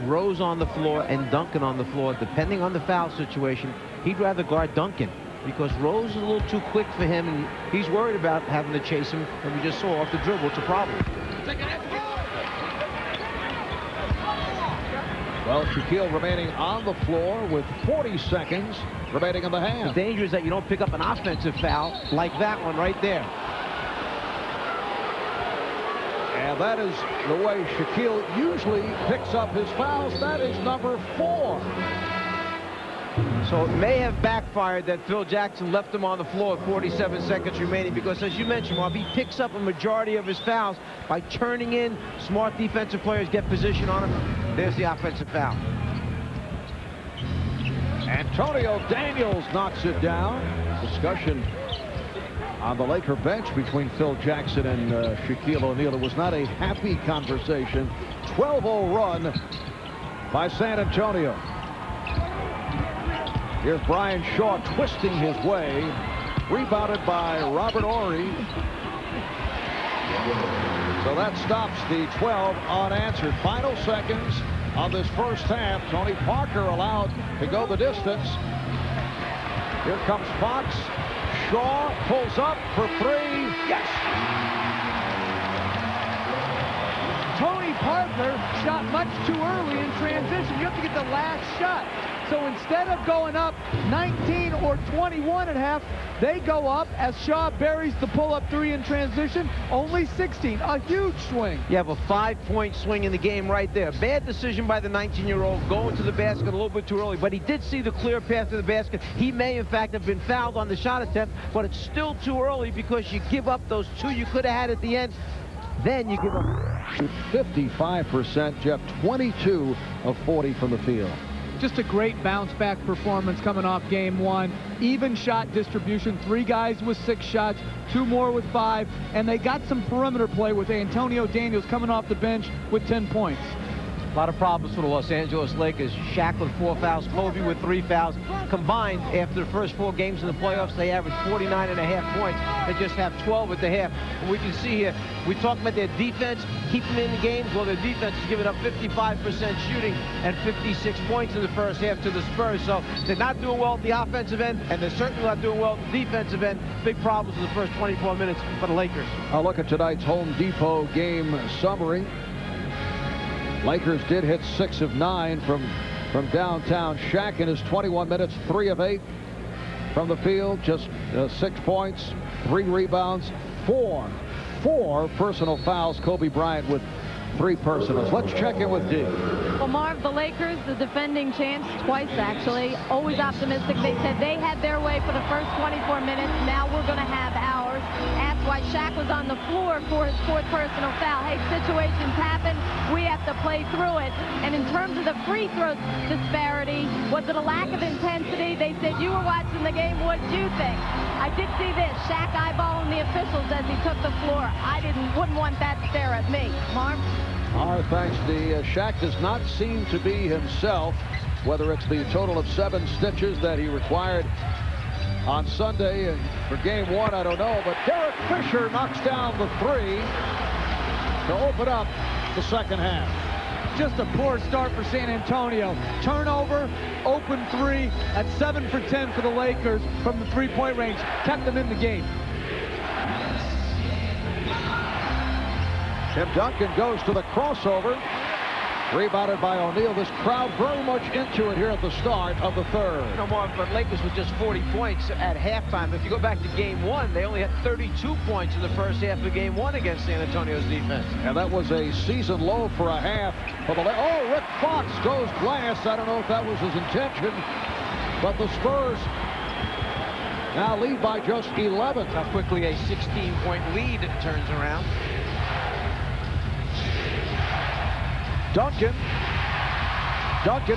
Rose on the floor and Duncan on the floor, depending on the foul situation, he'd rather guard Duncan, because Rose is a little too quick for him, and he's worried about having to chase him, and we just saw off the dribble. It's a problem. Well, Shaquille remaining on the floor with 40 seconds remaining in the half. The danger is that you don't pick up an offensive foul like that one right there. And that is the way Shaquille usually picks up his fouls. That is number 4. So it may have backfired that Phil Jackson left him on the floor with 47 seconds remaining, because, as you mentioned, Marv, he picks up a majority of his fouls by turning in. Smart defensive players get position on him. There's the offensive foul. Antonio Daniels knocks it down. Discussion on the Laker bench between Phil Jackson and Shaquille O'Neal. It was not a happy conversation. 12-0 run by San Antonio. Here's Brian Shaw twisting his way. Rebounded by Robert Horry. So that stops the 12 unanswered. Final seconds of this first half. Tony Parker allowed to go the distance. Here comes Fox. Shaw pulls up for 3. Yes! Tony Parker shot much too early in transition. You have to get the last shot. So instead of going up 19 or 21 and a half, they go up as Shaw buries the pull-up 3 in transition. Only 16. A huge swing. You have a 5-point swing in the game right there. Bad decision by the 19-year-old going to the basket a little bit too early, but he did see the clear path to the basket. He may, in fact, have been fouled on the shot attempt, but it's still too early because you give up those 2 you could have had at the end. Then you give up 55%, Jeff. 22 of 40 from the field. Just a great bounce-back performance coming off game 1. Even shot distribution. 3 guys with 6 shots, 2 more with 5, and they got some perimeter play with Antonio Daniels coming off the bench with 10 points. A lot of problems for the Los Angeles Lakers. Shaq with 4 fouls, Kobe with 3 fouls. Combined, after the first 4 games in the playoffs, they averaged 49.5 points. They just have 12 at the half. And we can see here, we talk about their defense, keep them in the games. Well, their defense is giving up 55% shooting and 56 points in the first half to the Spurs. So they're not doing well at the offensive end, and they're certainly not doing well at the defensive end. Big problems in the first 24 minutes for the Lakers. I'll look at tonight's Home Depot game summary. Lakers did hit 6 of 9 from downtown. Shaq in his 21 minutes, 3 of 8 from the field, just 6 points, 3 rebounds, 4 personal fouls. Kobe Bryant with 3 personals. Let's check in with D. Well, Marv, the Lakers, the defending champs, twice actually, always optimistic. They said they had their way for the first 24 minutes. Now we're going to have ours. Asked why Shaq was on the floor for his 4th personal foul. Hey, situations happen. We have to play through it. And in terms of the free throw disparity, was it a lack of intensity? They said you were watching the game. What did you think? I did see this. Shaq eyeballing the officials as he took the floor. I wouldn't want that stare at me. Marv? Our thanks. Shaq does not seem to be himself, whether it's the total of 7 stitches that he required on Sunday for game 1, I don't know, but Derek Fisher knocks down the 3 to open up the second half. Just a poor start for San Antonio. Turnover, open 3 at 7 for 10 for the Lakers from the 3-point range. Kept them in the game. Tim Duncan goes to the crossover. Rebounded by O'Neal. This crowd very much into it here at the start of the 3rd. You know, Mark, but Lakers with just 40 points at halftime. If you go back to game 1, they only had 32 points in the first half of game 1 against San Antonio's defense. And that was a season low for a half. For the Rick Fox goes glass. I don't know if that was his intention, but the Spurs now lead by just 11. How quickly a 16-point lead turns around. Duncan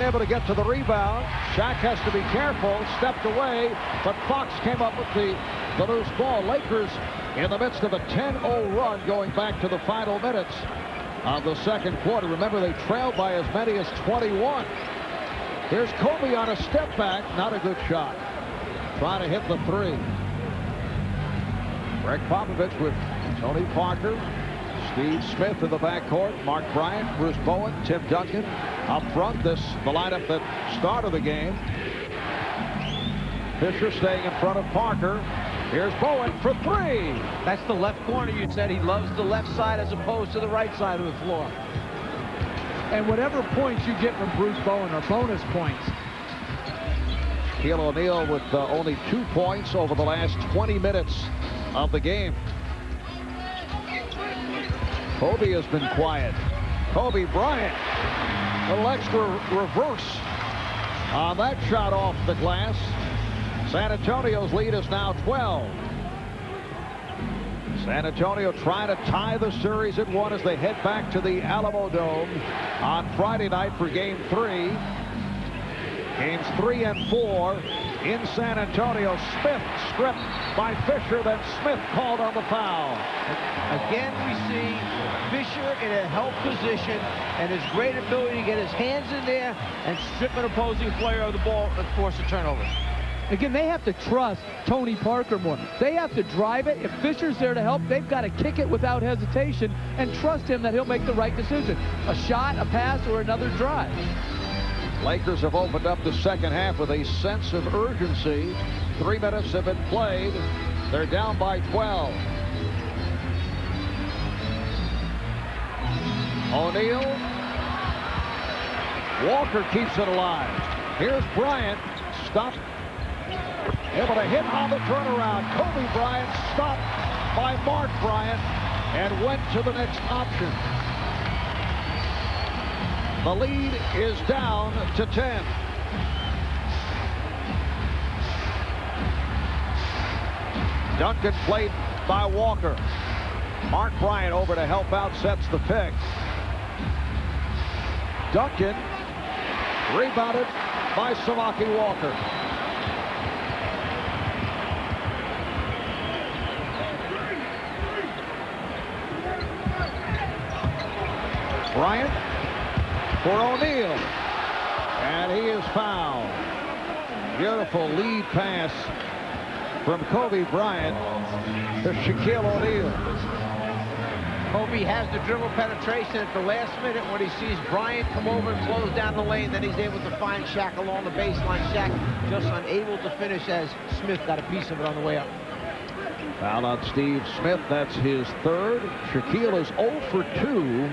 able to get to the rebound. Shaq has to be careful, stepped away, but Fox came up with the loose ball. Lakers in the midst of a 10-0 run going back to the final minutes of the second quarter. Remember, they trailed by as many as 21. Here's Kobe on a step back, not a good shot. Trying to hit the 3. Greg Popovich with Tony Parker, Steve Smith in the backcourt, Mark Bryant, Bruce Bowen, Tim Duncan up front. The lineup that started the game. Fisher staying in front of Parker. Here's Bowen for 3. That's the left corner. You said he loves the left side as opposed to the right side of the floor. And whatever points you get from Bruce Bowen are bonus points. Shaquille O'Neal with only 2 points over the last 20 minutes of the game. Kobe has been quiet. Kobe Bryant, a little extra reverse on that shot off the glass. San Antonio's lead is now 12. San Antonio trying to tie the series at 1 as they head back to the Alamo Dome on Friday night for game 3. Games 3 and 4 in San Antonio. Smith stripped by Fisher, then Smith called on the foul. Again, we see Fisher in a help position and his great ability to get his hands in there and strip an opposing player of the ball and force a turnover. Again, they have to trust Tony Parker more. They have to drive it. If Fisher's there to help, they've got to kick it without hesitation and trust him that he'll make the right decision. A shot, a pass, or another drive. Lakers have opened up the second half with a sense of urgency. 3 minutes have been played. They're down by 12. O'Neal. Walker keeps it alive. Here's Bryant. Stopped. Able to hit on the turnaround. Kobe Bryant stopped by Mark Bryant and went to the next option. The lead is down to 10. Duncan played by Walker. Mark Bryant over to help out, sets the pick. Duncan rebounded by Samaki Walker. Bryant for O'Neal. And he is fouled. Beautiful lead pass from Kobe Bryant to Shaquille O'Neal. Kobe has the dribble penetration at the last minute when he sees Bryant come over and close down the lane. Then he's able to find Shaq along the baseline. Shaq just unable to finish as Smith got a piece of it on the way up. Foul on Steve Smith. That's his third. Shaquille is 0 for 2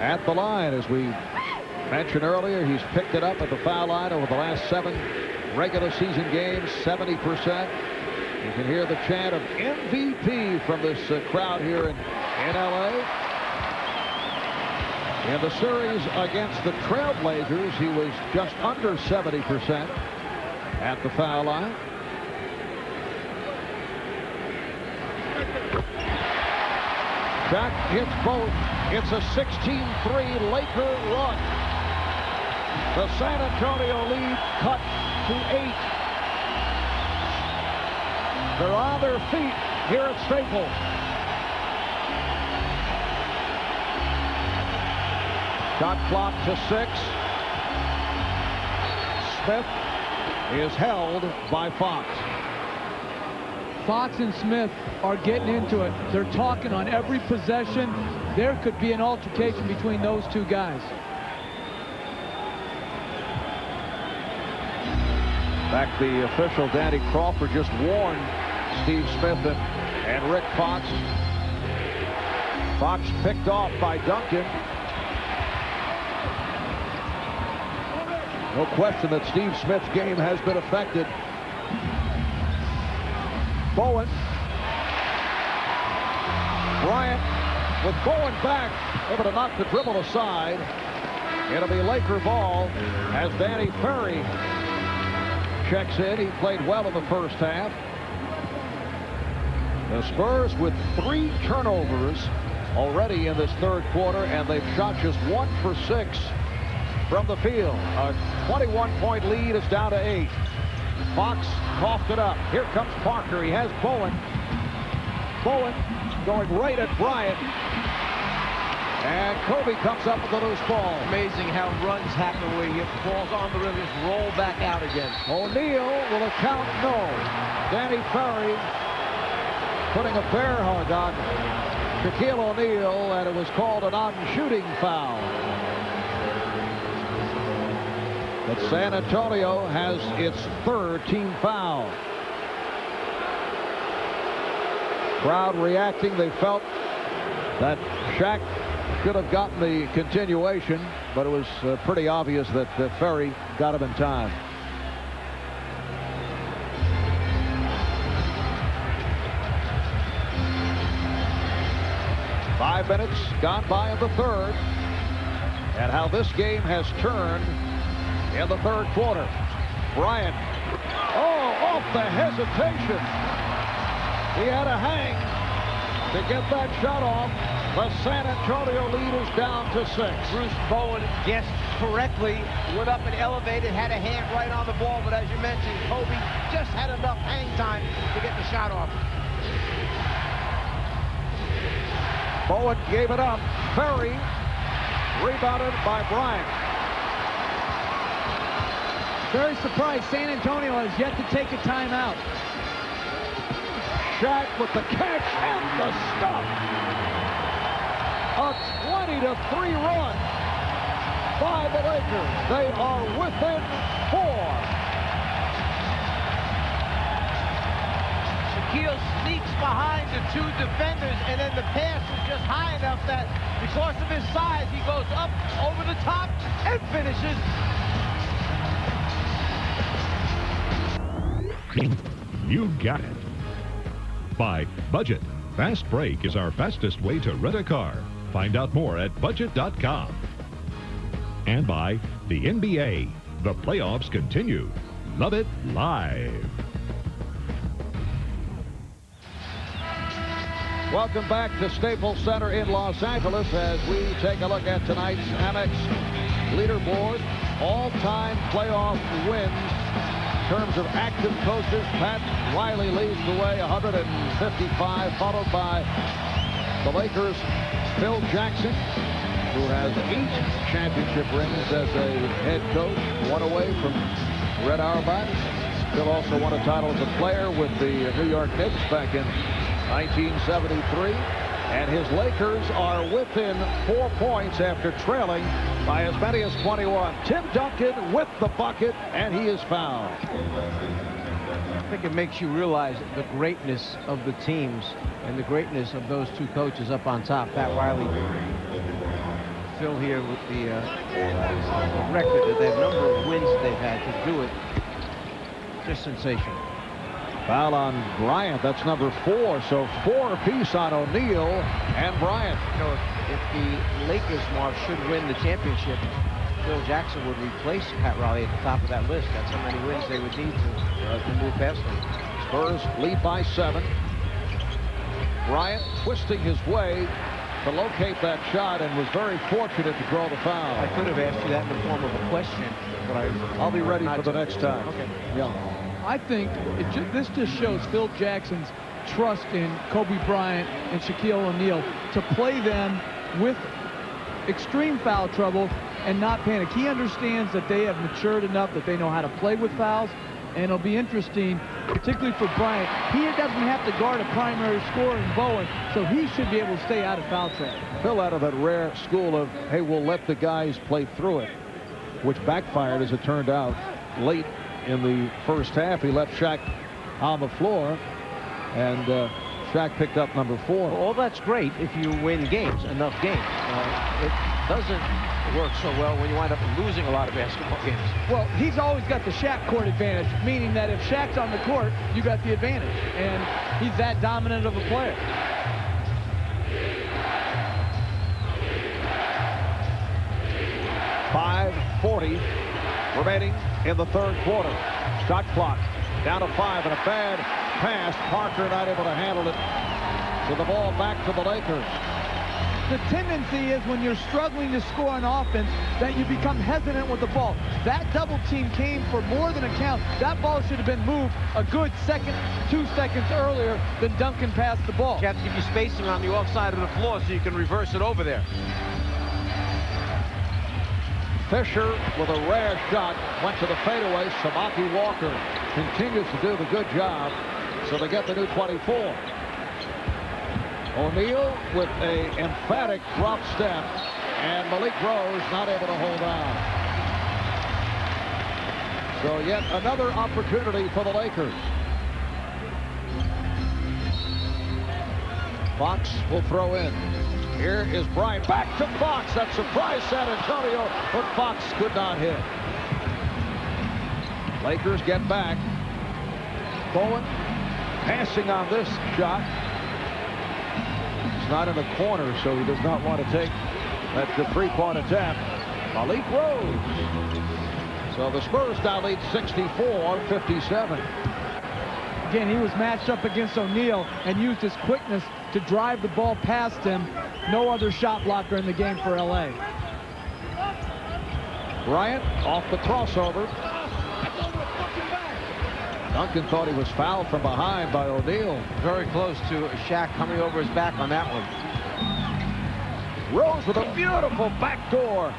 at the line. As we mentioned earlier, he's picked it up at the foul line over the last 7 regular season games, 70%. You can hear the chant of MVP from this crowd here in L.A. In the series against the Trailblazers, he was just under 70% at the foul line. Shaq hits both. It's a 16-3 Laker run. The San Antonio lead cut to 8. They're on their feet here at Staples. Shot clock to 6. Smith is held by Fox. Fox and Smith are getting into it. They're talking on every possession. There could be an altercation between those two guys. In fact, the official, Danny Crawford, just warned Steve Smith and Rick Fox. Fox picked off by Duncan. No question that Steve Smith's game has been affected. Bowen. Bryant with Bowen back, able to knock the dribble aside. It'll be Laker ball as Danny Ferry checks in. He played well in the first half. The Spurs with 3 turnovers already in this third quarter, and they've shot just 1 for 6 from the field. A 21-point lead is down to 8. Fox coughed it up. Here comes Parker. He has Bowen. Bowen going right at Bryant. And Kobe comes up with a loose ball. Amazing how runs happen where you get balls on the rim, just roll back out again. O'Neal will account no. Danny Ferry putting a bear hug on Shaquille O'Neal, and it was called a non-shooting foul. But San Antonio has its 3rd team foul. Crowd reacting. They felt that Shaq should have gotten the continuation, but it was pretty obvious that Ferry got him in time. Five minutes gone by in the third, and how this game has turned in the third quarter. Bryant, off the hesitation. He had a hang to get that shot off. The San Antonio lead is down to 6. Bruce Bowen guessed correctly, went up and elevated, had a hand right on the ball, but as you mentioned, Kobe just had enough hang time to get the shot off. Bowen gave it up. Ferry rebounded by Bryant. Very surprised San Antonio has yet to take a timeout. Shaq with the catch and the stop. A 20-3 run by the Lakers. They are within 4. Shaquille sneaks behind the 2 defenders, and then the pass is just high enough that because of his size, he goes up over the top and finishes. You got it. By Budget. Fast Break is our fastest way to rent a car. Find out more at budget.com. And by the NBA. The playoffs continue. Love it live. Welcome back to Staples Center in Los Angeles as we take a look at tonight's Amex leaderboard. All-time playoff wins. In terms of active coaches, Pat Riley leads the way, 155, followed by the Lakers' Phil Jackson, who has 8 championship rings as a head coach, 1 away from Red Auerbach. Bill also won a title as a player with the New York Knicks back in 1973. And his Lakers are within 4 points after trailing by as many as 21. Tim Duncan with the bucket, and he is fouled. I think it makes you realize the greatness of the teams and the greatness of those 2 coaches up on top. Pat Riley, Phil here with the record that they've number of wins they've had to do it. Just sensational. Foul on Bryant. That's number 4. So 4 apiece on O'Neal and Bryant. You know, if the Lakers, Marv, should win the championship, Phil Jackson would replace Pat Riley at the top of that list. That's how many wins they would need to move past them. Spurs lead by 7. Bryant twisting his way to locate that shot and was very fortunate to draw the foul. I could have asked you that in the form of a question, but I'll be ready for the next time. Okay. Yeah. I think this just shows Phil Jackson's trust in Kobe Bryant and Shaquille O'Neal to play them with extreme foul trouble and not panic. He understands that they have matured enough that they know how to play with fouls, and it'll be interesting, particularly for Bryant. He doesn't have to guard a primary scorer in Bowen, so he should be able to stay out of foul trouble. Phil out of that rare school of, hey, we'll let the guys play through it, which backfired as it turned out late in the first half. He left Shaq on the floor, and Shaq picked up number 4. All that's great if you win games, enough games. It doesn't work so well when you wind up losing a lot of basketball games. Well, he's always got the Shaq court advantage, meaning that if Shaq's on the court, you got the advantage, and he's that dominant of a player. .540 remaining in the 3rd quarter. Shot clock down to 5, and a bad pass. Parker not able to handle it. So the ball back to the Lakers. The tendency is when you're struggling to score on offense that you become hesitant with the ball. That double team came for more than a count. That ball should have been moved a good 2 seconds earlier than Duncan passed the ball. You have to give you spacing on the offside of the floor so you can reverse it over there. Fisher with a rare shot went to the fadeaway. Samaki Walker continues to do the good job, so they get the new 24. O'Neal with a emphatic drop step, and Malik Rose not able to hold on. So yet another opportunity for the Lakers. Fox will throw in. Here is Bryant. Back to Fox. That surprised San Antonio, but Fox could not hit. Lakers get back. Bowen passing on this shot. It's not in the corner, so he does not want to take that 3-point attempt. Malik Rose. So the Spurs now lead 64-57. Again, he was matched up against O'Neal and used his quickness to drive the ball past him. No other shot blocker in the game for LA. Bryant off the crossover. Duncan thought he was fouled from behind by O'Neal. Very close to Shaq coming over his back on that one. Rose with a beautiful backdoor.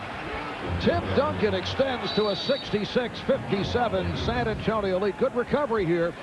Tim Duncan extends to a 66-57 San Antonio lead. Good recovery here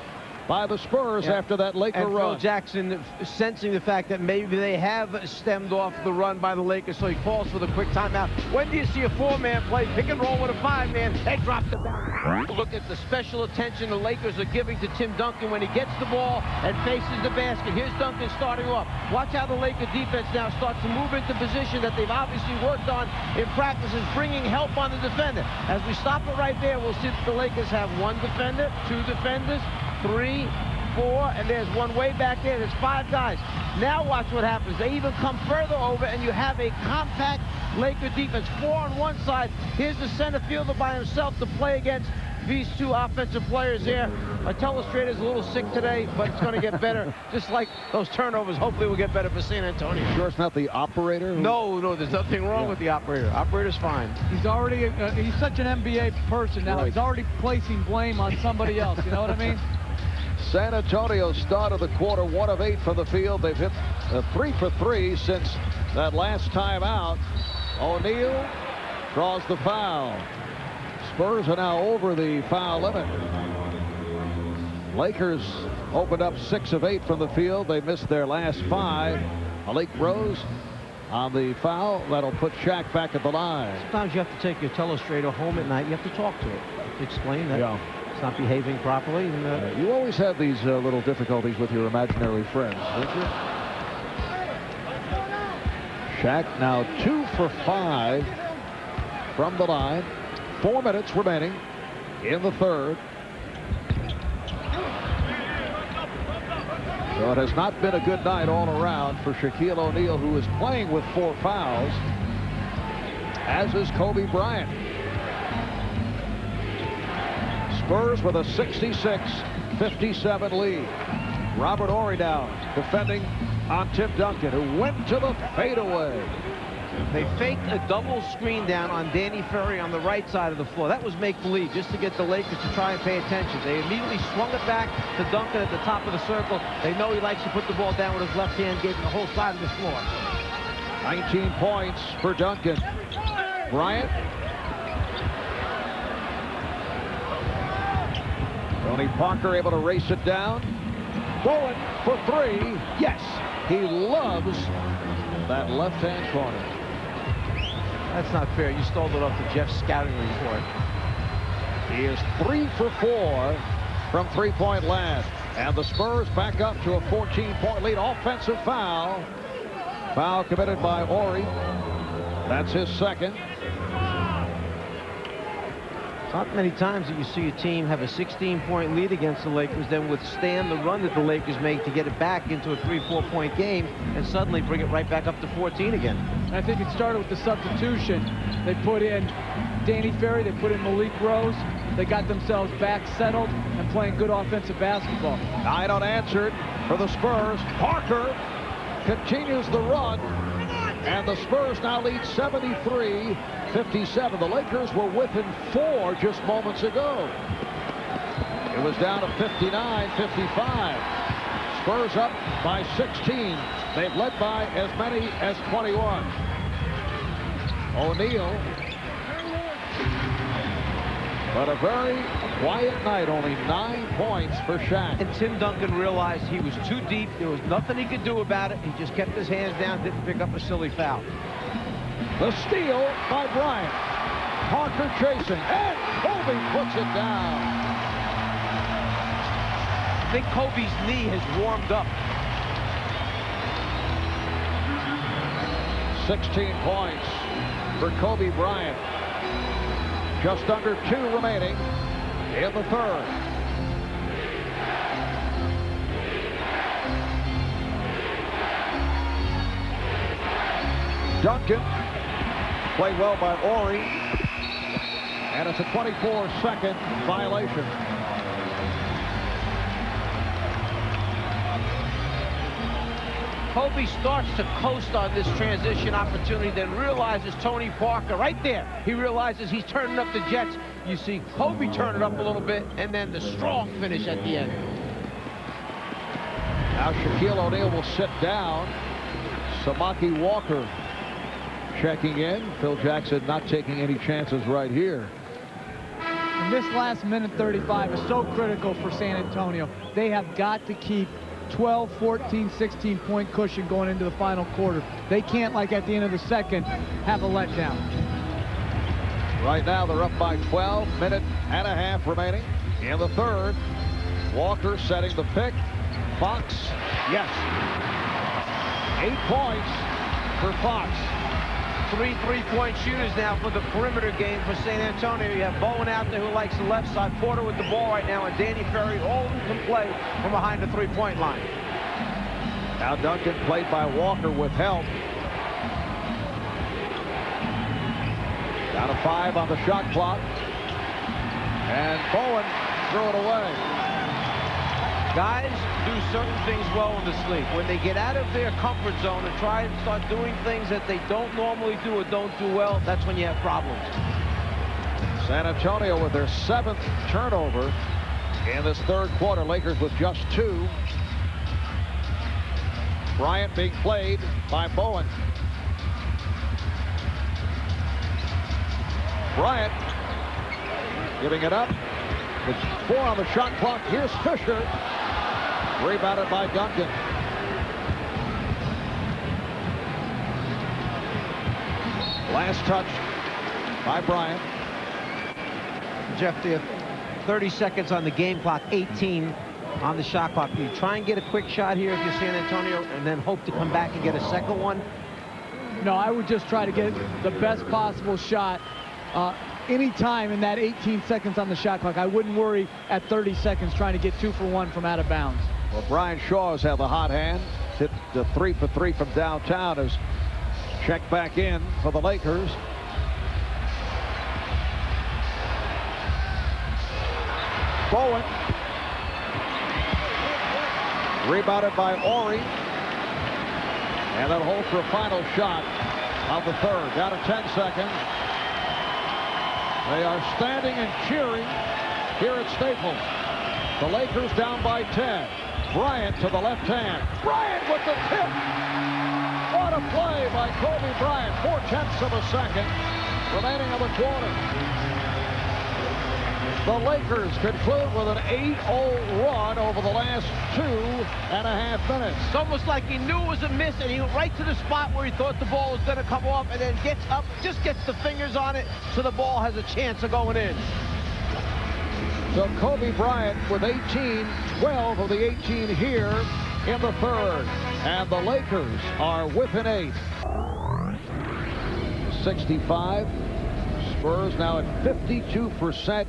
by the Spurs after that Laker and run. Phil Jackson sensing the fact that maybe they have stemmed off the run by the Lakers, so he calls for the quick timeout. When do you see a 4-man play, pick and roll with a 5-man? They drop the back. Look at the special attention the Lakers are giving to Tim Duncan when he gets the ball and faces the basket. Here's Duncan starting off. Watch how the Laker defense now starts to move into position that they've obviously worked on in practices, bringing help on the defender. As we stop it right there, we'll see that the Lakers have 1 defender, 2 defenders, 3, 4, and there's one way back there. There's 5 guys. Now watch what happens. They even come further over, and you have a compact Laker defense. 4 on one side. Here's the center fielder by himself to play against these 2 offensive players there. Our telestrator's a little sick today, but it's going to get better. Just like those turnovers, hopefully will get better for San Antonio. Sure it's not the operator? No, there's nothing wrong with the operator. Operator's fine. He's already, he's such an NBA person now. Right. He's already placing blame on somebody else. You know what I mean? San Antonio started the quarter 1 of 8 from the field. They've hit 3 for 3 since that last time out. O'Neal draws the foul. Spurs are now over the foul limit. Lakers opened up 6 of 8 from the field. They missed their last 5. Malik Rose on the foul. That'll put Shaq back at the line. Sometimes you have to take your telestrator home at night. You have to talk to it. Explain that it's not behaving properly. And, you always have these little difficulties with your imaginary friends, don't you? Shaq now 2 for 5 from the line. 4 minutes remaining in the third. So it has not been a good night all around for Shaquille O'Neal, who is playing with 4 fouls, as is Kobe Bryant. Spurs with a 66-57 lead. Robert Horry now defending on Tim Duncan, who went to the fadeaway. They faked a double screen down on Danny Ferry on the right side of the floor. That was make-believe, just to get the Lakers to try and pay attention. They immediately swung it back to Duncan at the top of the circle. They know he likes to put the ball down with his left hand, gave him the whole side of the floor. 19 points for Duncan. Bryant. Tony Parker able to race it down. Bowen for 3. Yes, he loves that left-hand corner. That's not fair. You stole it off the Jeff scouting report. He is 3 for 4 from three-point land. And the Spurs back up to a 14-point lead. Offensive foul. Foul committed by Horry. That's his second. Not many times that you see a team have a 16-point lead against the Lakers, then withstand the run that the Lakers make to get it back into a 3-4-point game and suddenly bring it right back up to 14 again. I think it started with the substitution. They put in Danny Ferry, they put in Malik Rose. They got themselves back settled and playing good offensive basketball. 9 unanswered for the Spurs. Parker continues the run, and the Spurs now lead 73-57. The Lakers were within 4 just moments ago. It was down to 59-55. Spurs up by 16. They've led by as many as 21. O'Neal. But a very quiet night, only 9 points for Shaq. And Tim Duncan realized he was too deep. There was nothing he could do about it. He just kept his hands down, didn't pick up a silly foul. The steal by Bryant. Parker chasing, and Kobe puts it down. I think Kobe's knee has warmed up. 16 points for Kobe Bryant. Just under 2 remaining in the third. Duncan played well by Horry, and it's a 24-second violation. Kobe starts to coast on this transition opportunity, then realizes Tony Parker right there. He realizes he's turning up the Jets. You see Kobe turn it up a little bit, and then the strong finish at the end. Now Shaquille O'Neal will sit down. Samaki Walker checking in. Phil Jackson not taking any chances right here. And this last minute 35 is so critical for San Antonio. They have got to keep 12, 14, 16-point cushion going into the final quarter. They can't, like at the end of the second, have a letdown. Right now they're up by 12, minute and a half remaining in the third. Walker setting the pick. Fox, yes. 8 points for Fox. 3 3-point shooters now for the perimeter game for San Antonio. You have Bowen out there who likes the left side. Porter with the ball right now, and Danny Ferry, all who can play from behind the 3-point line. Now Duncan played by Walker with help. Down to 5 on the shot clock. And Bowen threw it away. Guys do certain things well in the sleep. When they get out of their comfort zone and try and start doing things that they don't normally do or don't do well, that's when you have problems. San Antonio with their 7th turnover in this third quarter. Lakers with just 2. Bryant being played by Bowen. Bryant giving it up. With 4 on the shot clock. Here's Fisher. Rebounded by Duncan. Last touch by Bryant. Jeff, they have 30 seconds on the game clock, 18 on the shot clock. You try and get a quick shot here if you're San Antonio and then hope to come back and get a second one? No, I would just try to get the best possible shot any time in that 18 seconds on the shot clock. I wouldn't worry at 30 seconds trying to get 2 for 1 from out of bounds. Well, Brian Shaw's had the hot hand. Hit the 3 for 3 from downtown as checked back in for the Lakers. Bowen. Rebounded by Ori. And then hold for a final shot of the third. Down to 10 seconds. They are standing and cheering here at Staples. The Lakers down by 10. Bryant to the left hand. Bryant with the tip. What a play by Kobe Bryant. 4/10 of a second remaining of the quarter. The Lakers conclude with an 8-0 run over the last 2.5 minutes. It's almost like he knew it was a miss, and he went right to the spot where he thought the ball was going to come off, and then gets up, just gets the fingers on it, so the ball has a chance of going in. So Kobe Bryant with 18, 12 of the 18 here in the third. And the Lakers are within 8. 65. Spurs now at 52%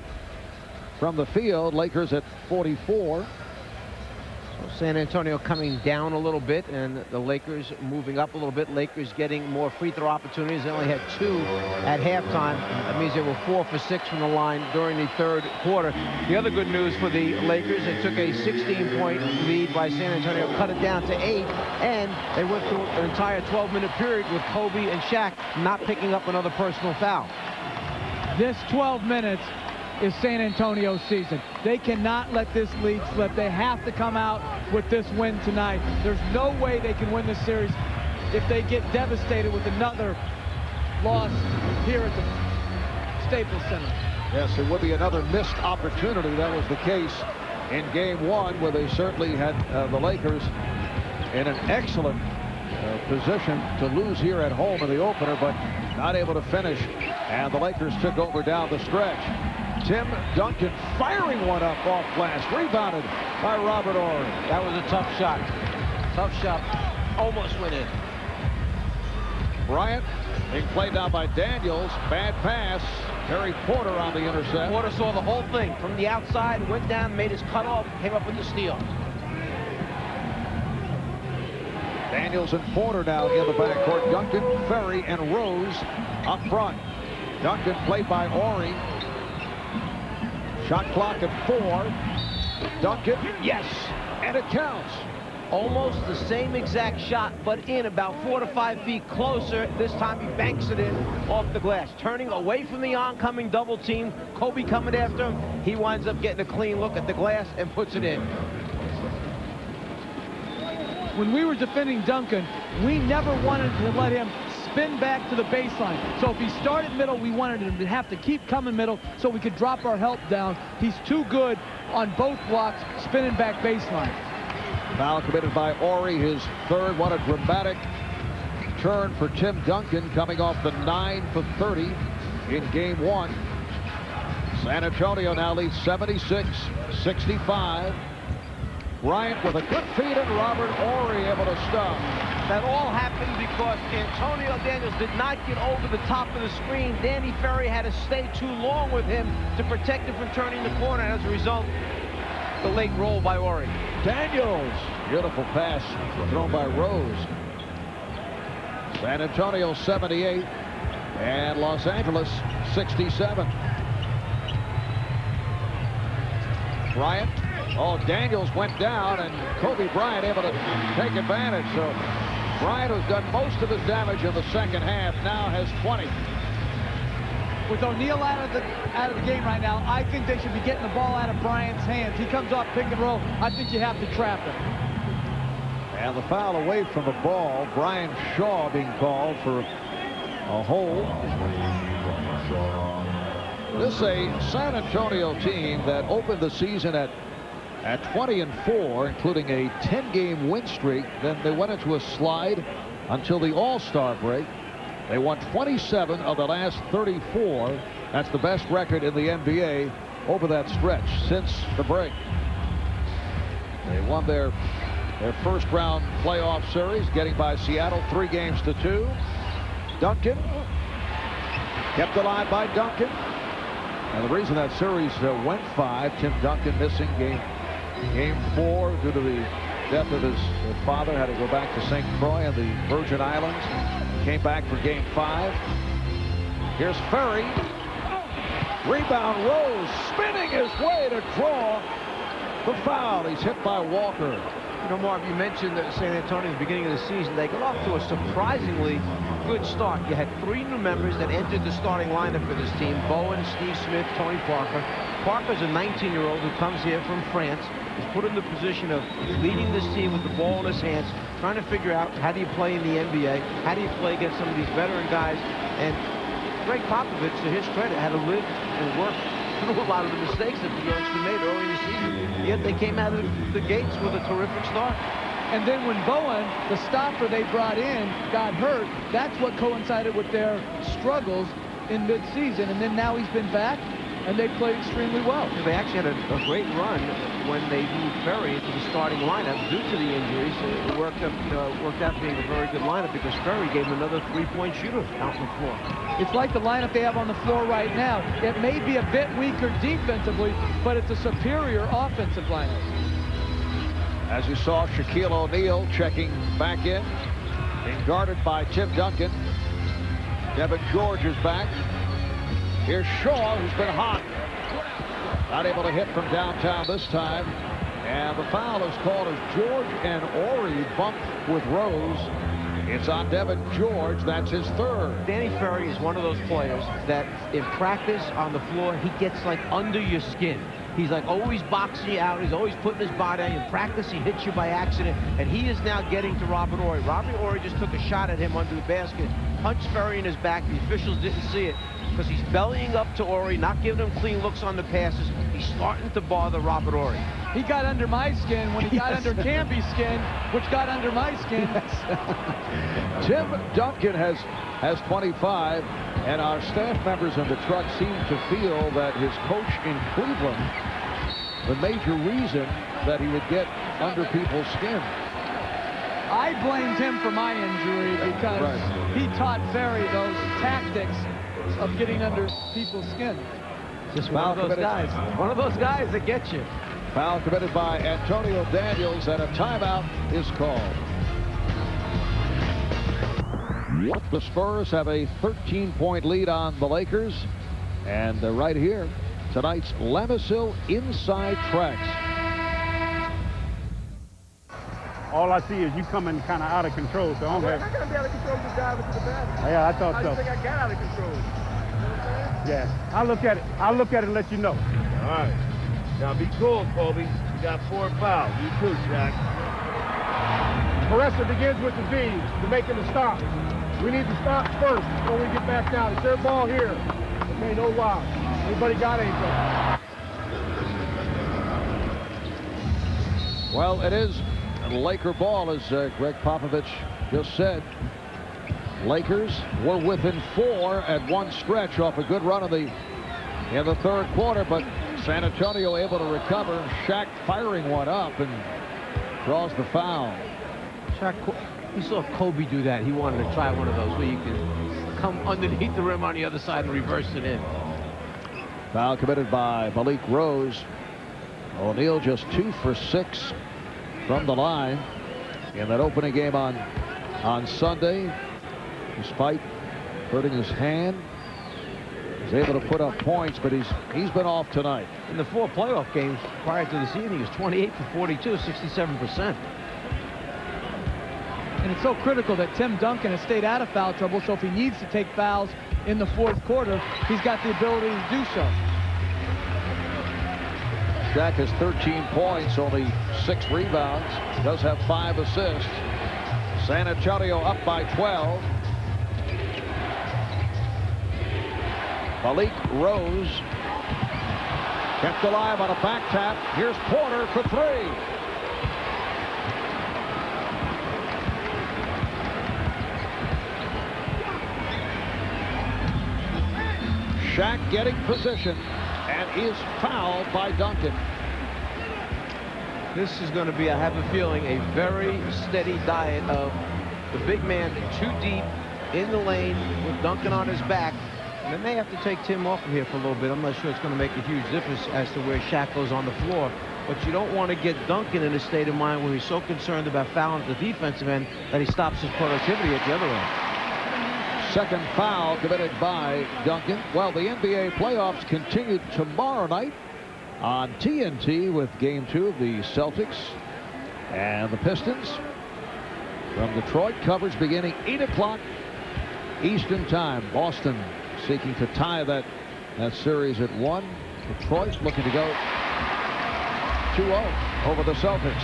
from the field. Lakers at 44. So San Antonio coming down a little bit, and the Lakers moving up a little bit. Lakers getting more free throw opportunities. They only had 2 at halftime. That means they were 4 for 6 from the line during the third quarter. The other good news for the Lakers, they took a 16-point lead by San Antonio, cut it down to 8, and they went through an entire 12-minute period with Kobe and Shaq not picking up another personal foul. This 12 minutes is San Antonio's season. They cannot let this lead slip. They have to come out with this win tonight. There's no way they can win this series if they get devastated with another loss here at the Staples Center. Yes, it would be another missed opportunity. That was the case in game 1, where they certainly had the Lakers in an excellent position to lose here at home in the opener, but not able to finish. And the Lakers took over down the stretch. Tim Duncan firing one up off glass. Rebounded by Robert Ory. That was a tough shot. Tough shot. Almost went in. Bryant being played down by Daniels. Bad pass. Terry Porter on the intercept. Porter saw the whole thing from the outside, went down, made his cutoff, came up with the steal. Daniels and Porter now in the backcourt. Duncan, Ferry, and Rose up front. Duncan played by Ori. Shot clock at 4. Duncan, yes, and it counts. Almost the same exact shot, but in about 4 to 5 feet closer. This time he banks it in off the glass, turning away from the oncoming double team. Kobe coming after him. He winds up getting a clean look at the glass and puts it in. When we were defending Duncan, we never wanted to let him spin back to the baseline. So if he started middle, we wanted him to have to keep coming middle so we could drop our help down. He's too good on both blocks, spinning back baseline. Foul committed by Ori, his third. What a dramatic turn for Tim Duncan, coming off the 9 for 30 in game 1. San Antonio now leads 76-65. Bryant with a good feed, and Robert Ory able to stop. That all happened because Antonio Daniels did not get over the top of the screen. Danny Ferry had to stay too long with him to protect him from turning the corner. And as a result, the late roll by Ory. Daniels, beautiful pass thrown by Rose. San Antonio 78 and Los Angeles 67. Bryant. Oh, Daniels went down, and Kobe Bryant able to take advantage. So Bryant, who's done most of his damage in the second half, now has 20. With O'Neal out of the game right now, I think they should be getting the ball out of Bryant's hands. He comes off pick and roll. I think you have to trap him. And the foul away from the ball. Brian Shaw being called for a hold. This is a San Antonio team that opened the season at 20-4, including a 10-game win streak. Then they went into a slide until the All-Star break. They won 27 of the last 34. That's the best record in the NBA over that stretch since the break. They won their first round playoff series, getting by Seattle 3-2. Duncan kept alive by Duncan. And the reason that series went 5, Tim Duncan missing game 4 due to the death of his father, had to go back to St. Croix and the Virgin Islands. Came back for game 5. Here's Ferry. Rebound, Rose spinning his way to draw the foul. He's hit by Walker. You know, Marv, you mentioned that San Antonio at the beginning of the season, they got off to a surprisingly good start. You had 3 new members that entered the starting lineup for this team: Bowen, Steve Smith, Tony Parker. Parker's a 19-year-old who comes here from France. He's put in the position of leading this team with the ball in his hands, trying to figure out how do you play in the NBA, how do you play against some of these veteran guys. And Greg Popovich, to his credit, had to live and work through a lot of the mistakes that the youngster made early in the season. Yet they came out of the gates with a terrific start. And then when Bowen, the stopper they brought in, got hurt, that's what coincided with their struggles in mid-season. And then now he's been back, and they played extremely well. They actually had a great run when they moved Ferry into the starting lineup due to the injuries. It worked out being a very good lineup because Ferry gave him another 3-point shooter out on the floor. It's like the lineup they have on the floor right now. It may be a bit weaker defensively, but it's a superior offensive lineup. As you saw, Shaquille O'Neal checking back in, being guarded by Tim Duncan. Devin George is back. Here's Shaw, who's been hot. Not able to hit from downtown this time. And the foul is called as George and Ori bumped with Rose. It's on Devin George. That's his 3rd. Danny Ferry is one of those players that in practice on the floor, he gets like under your skin. He's like always boxing you out. He's always putting his body on. In practice, he hits you by accident. And he is now getting to Robert Horry. Robert Horry just took a shot at him under the basket, punched Ferry in his back. The officials didn't see it because he's bellying up to Horry, not giving him clean looks on the passes. He's starting to bother Robert Horry. He got under my skin when he got under Campy's skin, which got under my skin. Tim Duncan has 25, and our staff members in the truck seem to feel that his coach in Cleveland, the major reason that he would get under people's skin. I blamed him for my injury because he taught Ferry those tactics of getting under people's skin. Just one of those guys. One of those guys that get you. Foul committed by Antonio Daniels, and a timeout is called. The Spurs have a 13-point lead on the Lakers. And right here, tonight's Lamisil Inside Tracks. All I see is you coming kind of out of control. So I don't have... I'm going to be out of control just diving to the basket. Yeah, I thought so. I think I got out of control. Yeah, I'll look at it. I'll look at it and let you know. All right. Now be cool, Kobe. You got 4 fouls. You too, Jack. Pressure begins with the B, to making the stop. We need to stop first before we get back down. It's their ball here. Okay, no wild. Anybody got anything? Well, it is Laker ball, as Greg Popovich just said. Lakers were within 4 at one stretch off a good run in the 3rd quarter, but San Antonio able to recover. Shaq firing one up and draws the foul. Shaq, you saw Kobe do that. He wanted to try one of those where you can come underneath the rim on the other side and reverse it in. Foul committed by Malik Rose. O'Neal just 2 for 6 from the line in that opening game on Sunday. Despite hurting his hand, he's able to put up points, but he's been off tonight. In the 4 playoff games prior to the season, he was 28 for 42, 67%. And it's so critical that Tim Duncan has stayed out of foul trouble, so if he needs to take fouls in the 4th quarter, he's got the ability to do so. Shaq has 13 points, only 6 rebounds, does have 5 assists. San Antonio up by 12. Malik Rose kept alive on a back tap. Here's Porter for three. Shaq getting position and is fouled by Duncan. This is going to be, I have a feeling, a very steady diet of the big man too deep in the lane with Duncan on his back. And they may have to take Tim off of here for a little bit. I'm not sure it's going to make a huge difference as to where Shaq goes on the floor. But you don't want to get Duncan in a state of mind where he's so concerned about fouling at the defensive end that he stops his productivity at the other end. Second foul committed by Duncan. Well, the NBA playoffs continue tomorrow night on TNT with Game 2 of the Celtics and the Pistons. From Detroit, coverage beginning 8 o'clock Eastern Time. Boston seeking to tie that series at 1. Detroit looking to go 2-0 over the Celtics.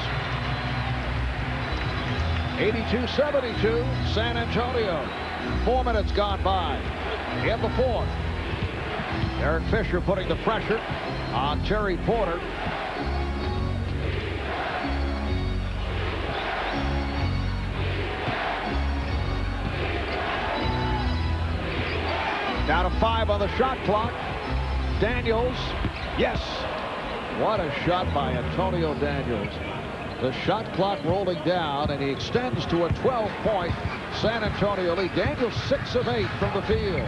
82-72, San Antonio. 4 minutes gone by in the fourth. Eric Fisher putting the pressure on Terry Porter. Down to 5 on the shot clock. Daniels. Yes. What a shot by Antonio Daniels. The shot clock rolling down, and he extends to a 12-point San Antonio lead. Daniels 6 of 8 from the field.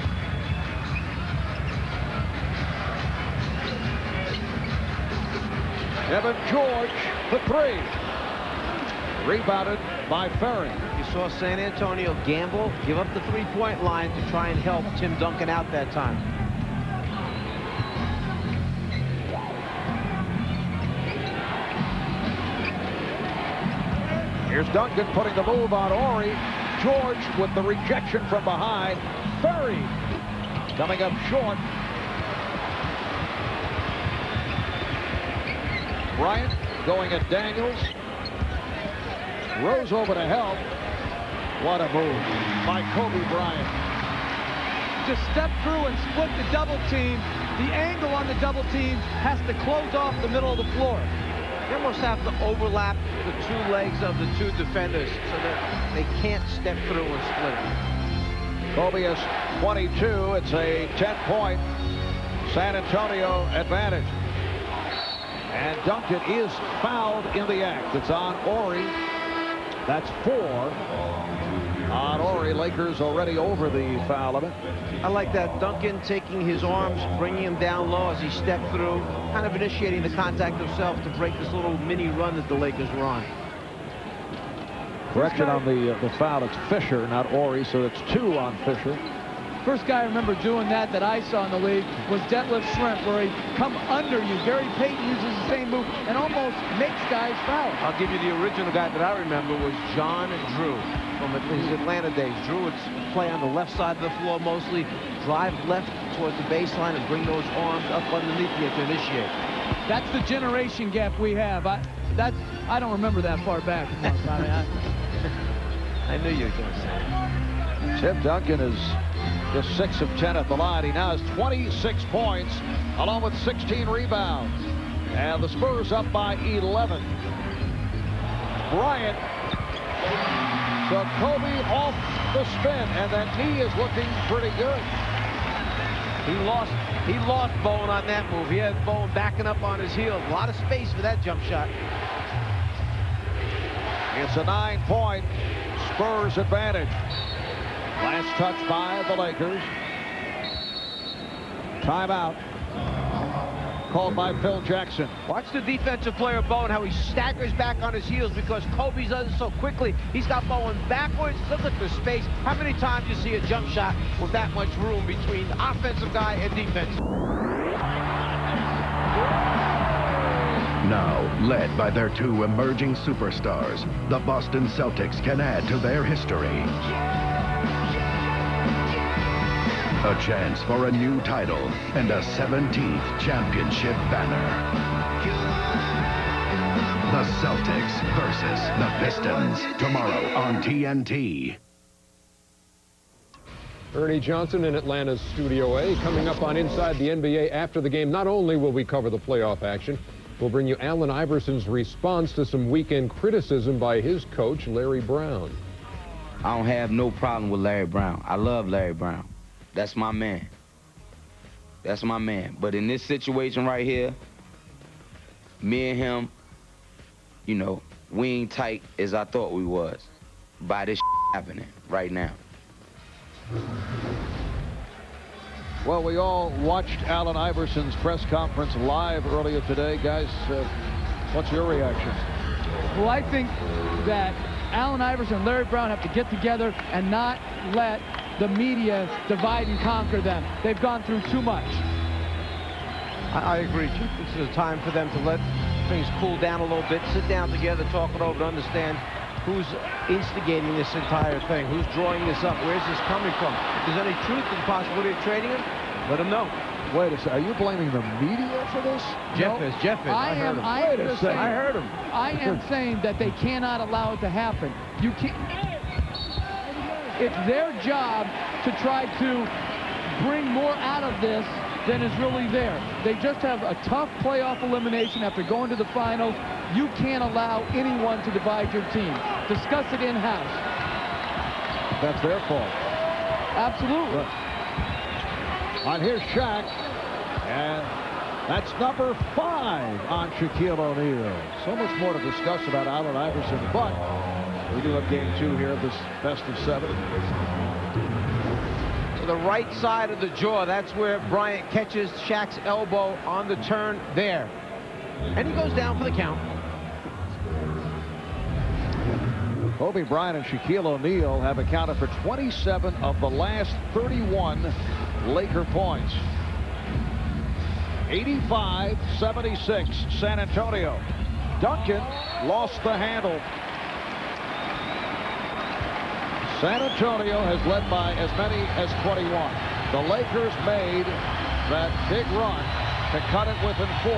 Evan George for 3. Rebounded by Ferry. You saw San Antonio gamble, give up the three-point line to try and help Tim Duncan out that time. Here's Duncan putting the move on Horry. George with the rejection from behind. Ferry coming up short. Bryant going at Daniels. Rose over to help. What a move by Kobe Bryant. Just step through and split the double team. The angle on the double team has to close off the middle of the floor. You almost have to overlap the 2 legs of the 2 defenders so that they can't step through and split it. Kobe is 22. It's a 10-point San Antonio advantage. And Duncan is fouled in the act. It's on Horry. That's 4 on Horry. Lakers already over the foul limit. I like that. Duncan taking his arms, bringing him down low as he stepped through, kind of initiating the contact himself to break this little mini run that the Lakers were on. Correction on the foul. It's Fisher, not Horry, so it's 2 on Fisher. First guy I remember doing that I saw in the league was Detlef Schrempf, where he come under you. Gary Payton uses the same move and almost makes guys foul. I'll give you the original guy that I remember was John Drew from his Atlanta days. Drew would play on the left side of the floor mostly, drive left towards the baseline and bring those arms up underneath you to initiate. That's the generation gap we have. I don't remember that far back. I knew you were going to say it. Tim Duncan is just 6 of 10 at the line. He now has 26 points along with 16 rebounds. And the Spurs up by 11. Bryant. So Kobe off the spin, and that knee is looking pretty good. He lost Bowen on that move. He had Bowen backing up on his heels. A lot of space for that jump shot. It's a 9-point Spurs advantage. Last touch by the Lakers. Timeout called by Phil Jackson. Watch the defensive player, Bowen, how he staggers back on his heels because Kobe does it so quickly. He's got Bowen backwards. Look at the space. How many times you see a jump shot with that much room between the offensive guy and defense? Now, led by their 2 emerging superstars, the Boston Celtics can add to their history. A chance for a new title and a 17th championship banner. The Celtics versus the Pistons tomorrow on TNT. Ernie Johnson in Atlanta's Studio A. Coming up on Inside the NBA after the game, not only will we cover the playoff action, we'll bring you Allen Iverson's response to some weekend criticism by his coach, Larry Brown. I don't have no problem with Larry Brown. I love Larry Brown. That's my man. That's my man. But in this situation right here, me and him, you know, we ain't tight as I thought we was by this happening right now. Well, we all watched Allen Iverson's press conference live earlier today. Guys, what's your reaction? Well, I think that Allen Iverson and Larry Brown have to get together and not let the media divide and conquer them. They've gone through too much. I agree. This is a time for them to let things cool down a little bit, sit down together, talk it over, to understand who's instigating this entire thing, who's drawing this up, where's this coming from. If there's any truth to the possibility of trading him, let them know. Wait a second, are you blaming the media for this? Jeff is. I heard him. I heard him. I am saying that they cannot allow it to happen. You can't. It's their job to try to bring more out of this than is really there. They just have a tough playoff elimination after going to the finals. You can't allow anyone to divide your team. Discuss it in-house. That's their fault. Absolutely. On here's Shaq, and that's number 5 on Shaquille O'Neal. So much more to discuss about Allen Iverson, but we do have game 2 here of this best of 7. To the right side of the jaw, that's where Bryant catches Shaq's elbow on the turn there. And he goes down for the count. Kobe Bryant and Shaquille O'Neal have accounted for 27 of the last 31 Laker points. 85-76 San Antonio. Duncan lost the handle. San Antonio has led by as many as 21. The Lakers made that big run to cut it within 4.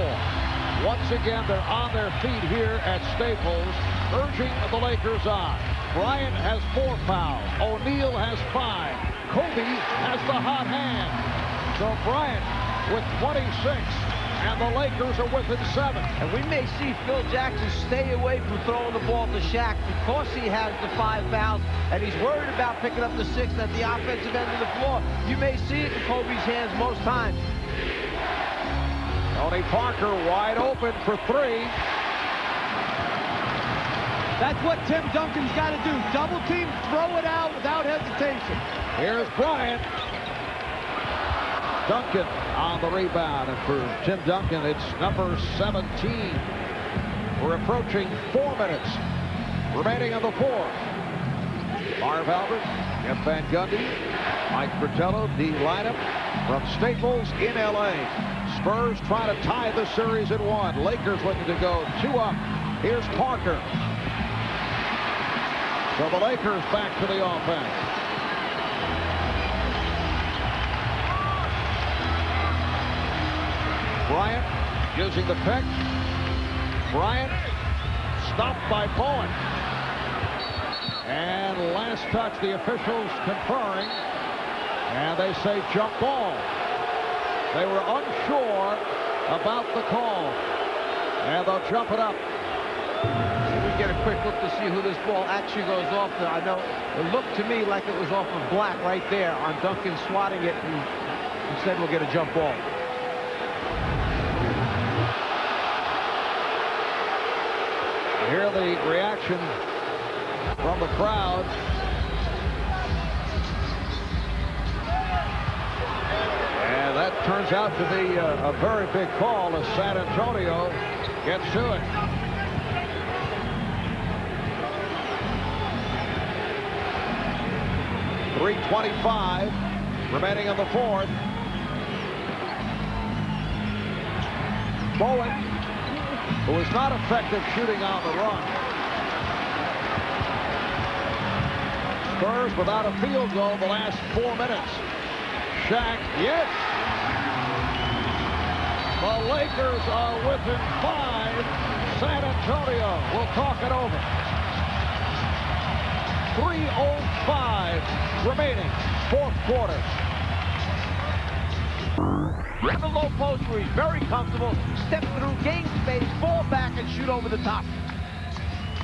Once again, they're on their feet here at Staples, urging the Lakers on. Bryant has 4 fouls. O'Neal has 5. Kobe has the hot hand. So Bryant with 26, and the Lakers are within 7. And we may see Phil Jackson stay away from throwing the ball to Shaq because he has the 5 fouls, and he's worried about picking up the 6th at the offensive end of the floor. You may see it in Kobe's hands most times. Tony Parker wide open for 3. That's what Tim Duncan's got to do. Double team, throw it out without hesitation. Here's Bryant. Duncan on the rebound, and for Tim Duncan, it's number 17. We're approaching 4 minutes remaining on the 4th. Marv Albert, Jeff Van Gundy, Mike Fratello, D lineup from Staples in LA. Spurs trying to tie the series at 1. Lakers looking to go 2 up. Here's Parker. So the Lakers back to the offense. Bryant using the pick. Bryant stopped by Bowen. And last touch, the officials conferring. And they say jump ball. They were unsure about the call. And they'll jump it up. We get a quick look to see who this ball actually goes off to. I know it looked to me like it was off of Black right there on Duncan swatting it, and instead we'll get a jump ball. Hear the reaction from the crowd. And that turns out to be a very big call as San Antonio gets to it. .325 remaining in the 4th. Bowen, who was not effective shooting on the run. Spurs without a field goal the last 4 minutes. Shaq, yes. The Lakers are within 5. San Antonio will talk it over. 3:05 remaining. fourth quarter. In the low post where he's very comfortable, step through, gain space, fall back, and shoot over the top.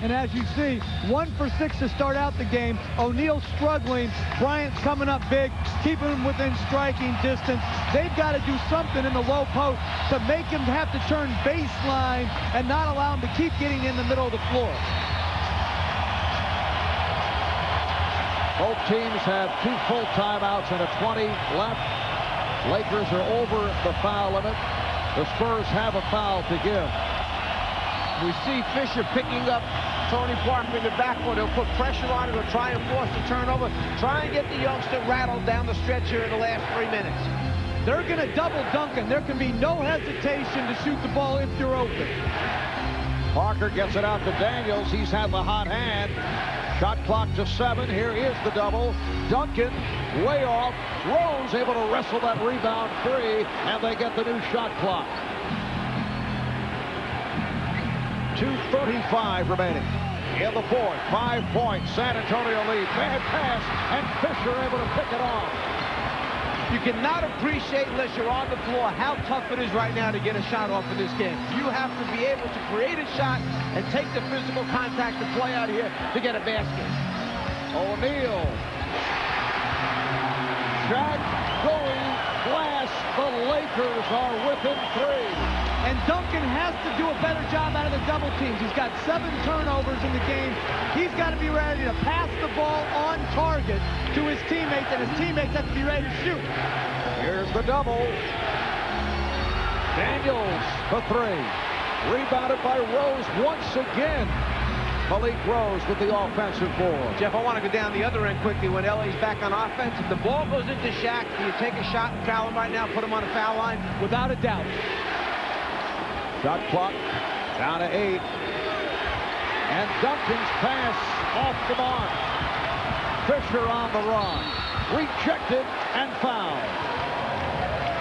And as you see, 1 for 6 to start out the game. O'Neal struggling. Bryant's coming up big, keeping him within striking distance. They've got to do something in the low post to make him have to turn baseline and not allow him to keep getting in the middle of the floor. Both teams have 2 full timeouts and a 20 left. Lakers are over the foul limit. The Spurs have a foul to give. We see Fisher picking up Tony Parker in the backcourt. He'll put pressure on him. He'll try and force the turnover. Try and get the youngster rattled down the stretch here in the last 3 minutes. They're going to double Duncan. There can be no hesitation to shoot the ball if you're open. Parker gets it out to Daniels. He's had the hot hand. Shot clock to 7. Here is the double. Duncan way off. Rose able to wrestle that rebound free, and they get the new shot clock. 2:35 remaining in the fourth. 5 points. San Antonio lead. Bad pass, and Fisher able to pick it off. You cannot appreciate, unless you're on the floor, how tough it is right now to get a shot off in this game. You have to be able to create a shot and take the physical contact to play out here to get a basket. O'Neal. Shaq going glass. The Lakers are within 3. And Duncan has to do a better job out of the double teams. He's got 7 turnovers in the game. He's got to be ready to pass the ball on target to his teammates, and his teammates have to be ready to shoot. Here's the double. Daniels for 3. Rebounded by Rose once again. Malik Rose with the offensive board. Jeff, I want to go down the other end quickly when LA's back on offense. If the ball goes into Shaq, do you take a shot and foul him right now, put him on the foul line? Without a doubt. Shot clock down to 8. And Duncan's pass off the mark. Fisher on the run. Rejected and fouled.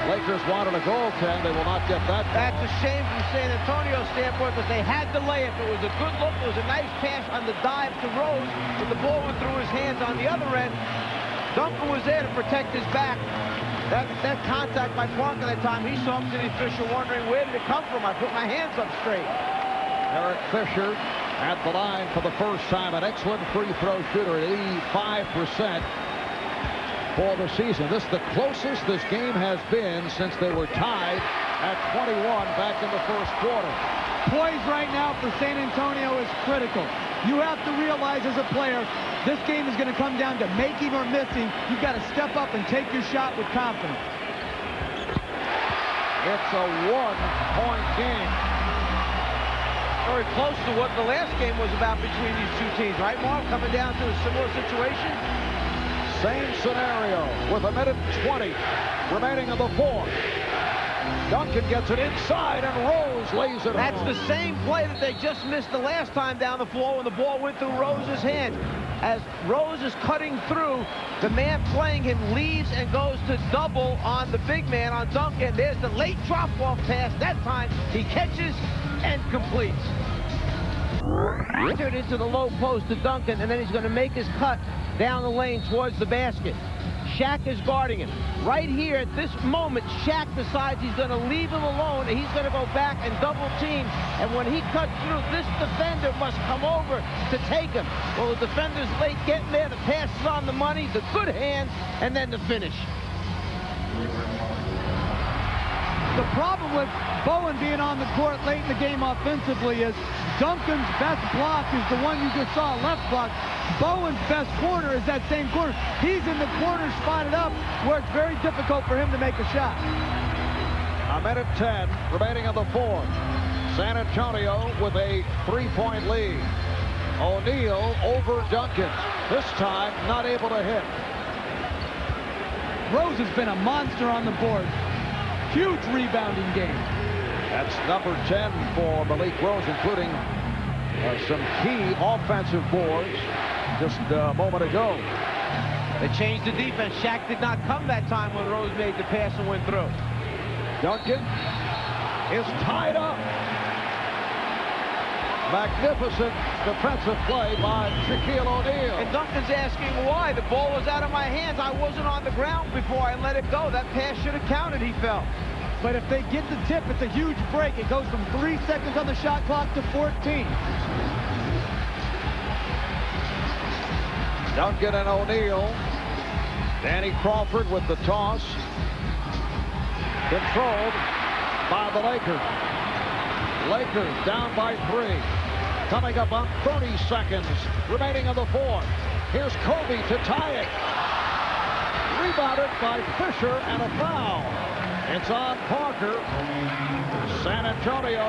Lakers wanted a goaltend. They will not get that. That's a shame from San Antonio's standpoint, but they had the layup. It was a good look. It was a nice pass on the dive to Rose, but the ball went through his hands on the other end. Duncan was there to protect his back. That contact by Parker that time, he saw Anthony Fisher wondering, where did it come from? I put my hands up straight. Eric Fisher at the line for the first time. An excellent free throw shooter at 85% for the season. This is the closest this game has been since they were tied at 21 back in the first quarter. Poise right now for San Antonio is critical. You have to realize as a player, this game is going to come down to making or missing. You've got to step up and take your shot with confidence. It's a 1-point game. Very close to what the last game was about between these two teams, right, Mark? Coming down to a similar situation. Same scenario with 1:20 remaining in the fourth. Duncan gets it inside, and Rose lays it That's home. the same play that they just missed the last time down the floor when the ball went through Rose's hand. As Rose is cutting through, the man playing him leaves and goes to double on the big man on Duncan. There's the late drop-off pass. That time he catches and completes. Entered into the low post to Duncan, and then he's going to make his cut down the lane towards the basket. Shaq is guarding him. Right here at this moment, Shaq decides he's going to leave him alone, and he's going to go back and double team. And when he cuts through, this defender must come over to take him. Well, the defender's late getting there. The pass is on the money, the good hand, and then the finish. The problem with Bowen being on the court late in the game offensively is Duncan's best block is the one you just saw, left block. Bowen's best corner is that same corner. He's in the corner spotted up where it's very difficult for him to make a shot. 1:10 remaining in the fourth. San Antonio with a 3-point lead. O'Neal over Duncan. This time not able to hit. Rose has been a monster on the board. Huge rebounding game. That's number 10 for Malik Rose, including some key offensive boards just a moment ago. They changed the defense. Shaq did not come that time when Rose made the pass and went through. Duncan is tied up. Magnificent defensive play by Shaquille O'Neal. And Duncan's asking why. The ball was out of my hands. I wasn't on the ground before I let it go. That pass should have counted, he felt. But if they get the tip, it's a huge break. It goes from 3 seconds on the shot clock to 14. Duncan and O'Neal. Danny Crawford with the toss. Controlled by the Lakers. Lakers down by 3. Coming up on 30 seconds remaining in the fourth. Here's Kobe to tie it. Rebounded by Fisher and a foul. It's on Parker. San Antonio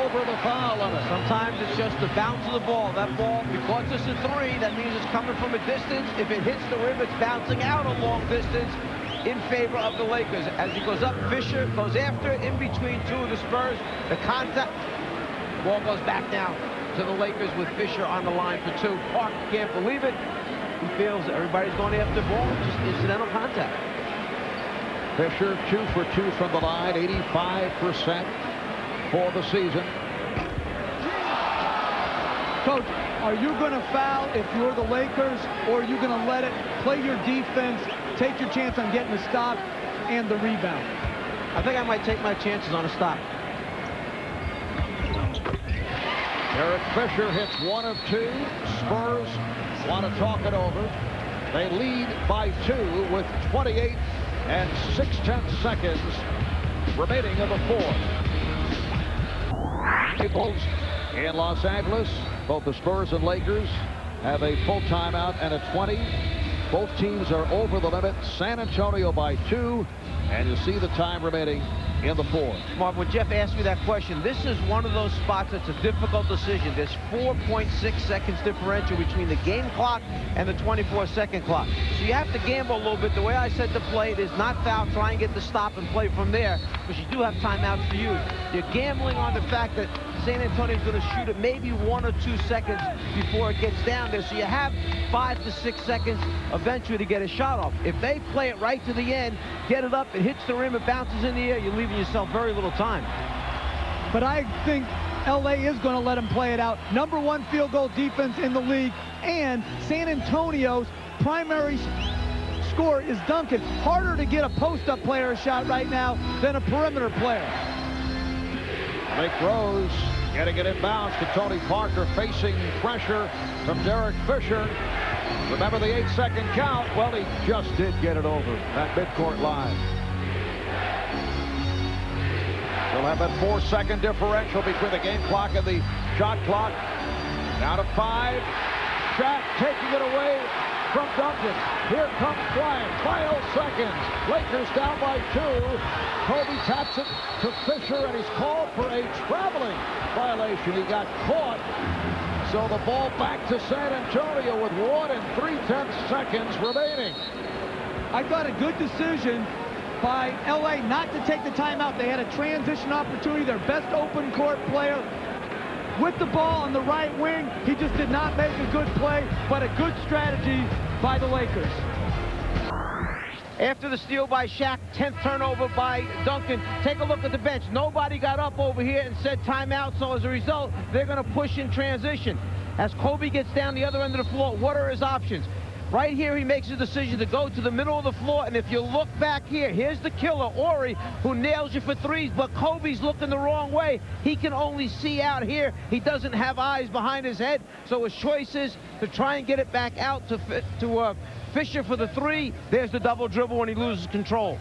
over the foul limit. Sometimes it's just the bounce of the ball. That ball, because it's a 3, that means it's coming from a distance. If it hits the rim, it's bouncing out a long distance in favor of the Lakers. As he goes up, Fisher goes after it in between 2 of the Spurs. The contact, ball goes back now to the Lakers with Fisher on the line for 2. Parker can't believe it. He feels that everybody's going after the ball. It's just incidental contact. Fisher 2 for 2 from the line, 85% for the season. Coach, are you going to foul if you're the Lakers, or are you going to let it play your defense, take your chance on getting the stop and the rebound? I think I might take my chances on a stop. Derek Fisher hits 1 of 2. Spurs want to talk it over. They lead by 2 with 28 and 6/10 seconds remaining in the fourth. In Los Angeles, both the Spurs and Lakers have a full timeout and a 20. Both teams are over the limit. San Antonio by 2, and you see the time remaining in the fourth. Mark, when Jeff asked me that question, this is one of those spots that's a difficult decision. There's 4.6 seconds differential between the game clock and the 24-second clock. So you have to gamble a little bit. The way I said to play it is not foul, try and get the stop and play from there, because you do have timeouts to use. You're gambling on the fact that San Antonio is going to shoot it maybe 1 or 2 seconds before it gets down there. So you have 5 to 6 seconds eventually to get a shot off. If they play it right to the end, get it up, it hits the rim, it bounces in the air, you're leaving yourself very little time. But I think LA is going to let them play it out. #1 field goal defense in the league, and San Antonio's primary scorer is Duncan. Harder to get a post-up player a shot right now than a perimeter player. Nick Rose getting it inbounds to Tony Parker, facing pressure from Derek Fisher. Remember the 8-second count? Well, he just did get it over that midcourt line. We'll have that 4-second differential between the game clock and the shot clock. Down to 5. Shaq taking it away from Duncan. Here comes Bryant. Final seconds. Lakers down by 2. Kobe taps it to Fisher, and he's called for a traveling violation. He got caught. So the ball back to San Antonio with 1 and 3/10 seconds remaining. I thought a good decision by LA not to take the timeout. They had a transition opportunity. Their best open court player with the ball on the right wing. He just did not make a good play, but a good strategy by the Lakers. After the steal by Shaq, 10th turnover by Duncan. Take a look at the bench. Nobody got up over here and said timeout, so as a result, they're going to push in transition. As Kobe gets down the other end of the floor, what are his options? Right here, he makes a decision to go to the middle of the floor, and if you look back here, here's the killer, Ori, who nails you for threes, but Kobe's looking the wrong way. He can only see out here. He doesn't have eyes behind his head, so his choice is to try and get it back out to Fisher for the 3. There's the double dribble when he loses control.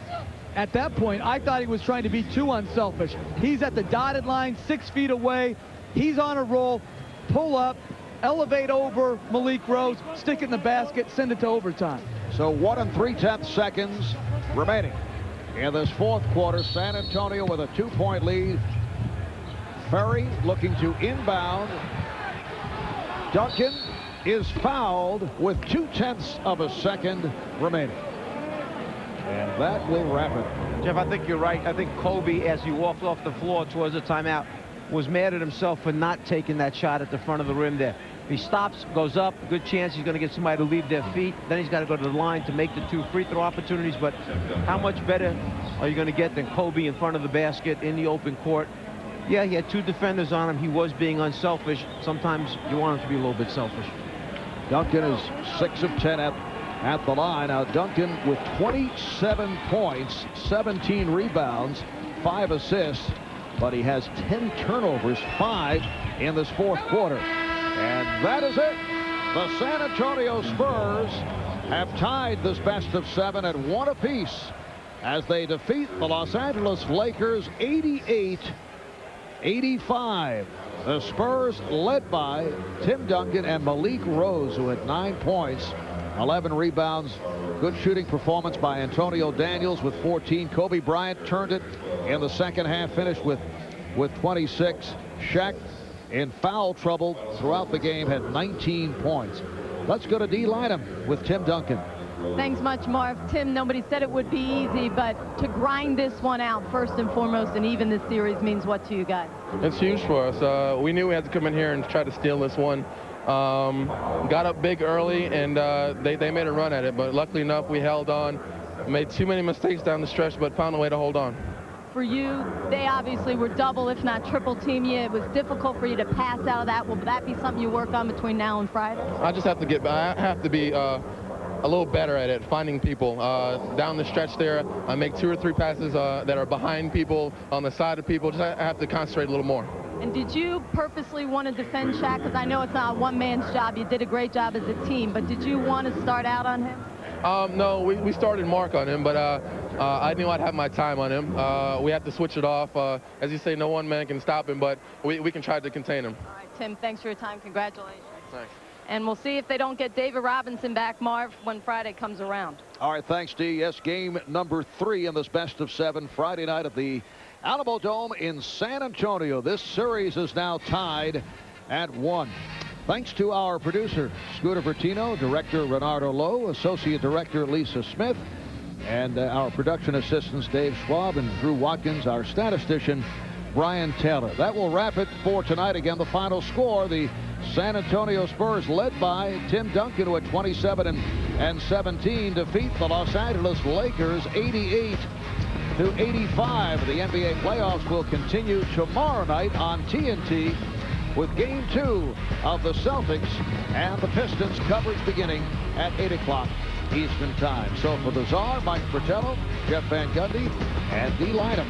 At that point, I thought he was trying to be too unselfish. He's at the dotted line, 6 feet away. He's on a roll. Pull up, elevate over Malik Rose, stick it in the basket, send it to overtime. So 1 and 3/10 seconds remaining in this fourth quarter. San Antonio with a 2-point lead. Ferry looking to inbound. Duncan is fouled with 0.2 of a second remaining. And that will wrap it. Jeff, I think you're right. I think Kobe, as he walked off the floor towards the timeout, was mad at himself for not taking that shot at the front of the rim there. If he stops, goes up, good chance he's going to get somebody to leave their feet. Then he's got to go to the line to make the 2 free throw opportunities. But how much better are you going to get than Kobe in front of the basket in the open court? Yeah, he had 2 defenders on him. He was being unselfish. Sometimes you want him to be a little bit selfish. Duncan is 6 of 10 at the line. Now Duncan with 27 points, 17 rebounds, 5 assists, but he has 10 turnovers, 5 in this fourth quarter. And that is it. The San Antonio Spurs have tied this best of 7 at 1 apiece as they defeat the Los Angeles Lakers 88-85. The Spurs led by Tim Duncan and Malik Rose, who had 9 points, 11 rebounds. Good shooting performance by Antonio Daniels with 14. Kobe Bryant turned it in the second half, finished with 26. Shaq, in foul trouble throughout the game, had 19 points. Let's go to D. Lynham with Tim Duncan. Thanks much, Marv. Tim, nobody said it would be easy, but to grind this one out first and foremost and even this series means what to you guys? It's huge for us. We knew we had to come in here and try to steal this one. Got up big early, and they made a run at it, but luckily enough, we held on. Made too many mistakes down the stretch, but found a way to hold on. For you, they obviously were double, if not triple team you. It was difficult for you to pass out of that. Will that be something you work on between now and Friday? I just have to be a little better at it, finding people. Down the stretch there, I make 2 or 3 passes that are behind people, on the side of people. Just I have to concentrate a little more. And did you purposely want to defend Shaq? Because I know it's not one man's job. You did a great job as a team, but did you want to start out on him? No, we started Mark on him, but I knew I'd have my time on him. We have to switch it off. As you say, no one man can stop him, but we can try to contain him. All right, Tim, thanks for your time. Congratulations. Thanks. And we'll see if they don't get David Robinson back, Marv, when Friday comes around. All right, thanks, D. Yes, game number 3 in this best of 7 Friday night at the Alamo Dome in San Antonio. This series is now tied at 1. Thanks to our producer, Scooter Bertino, director Renardo Lowe, associate director Lisa Smith, and our production assistants Dave Schwab and Drew Watkins, our statistician Brian Taylor. That will wrap it for tonight. Again, the final score, the San Antonio Spurs, led by Tim Duncan, who at 27 and 17, defeat the Los Angeles Lakers 88-85. The NBA playoffs will continue tomorrow night on TNT with Game 2 of the Celtics and the Pistons coverage beginning at 8 o'clock Eastern Time. So for the Czar, Mike Fratello, Jeff Van Gundy, and D. Lynham,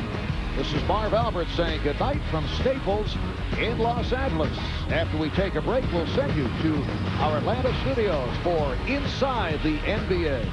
this is Marv Albert saying goodnight from Staples in Los Angeles. After we take a break, we'll send you to our Atlanta studios for Inside the NBA.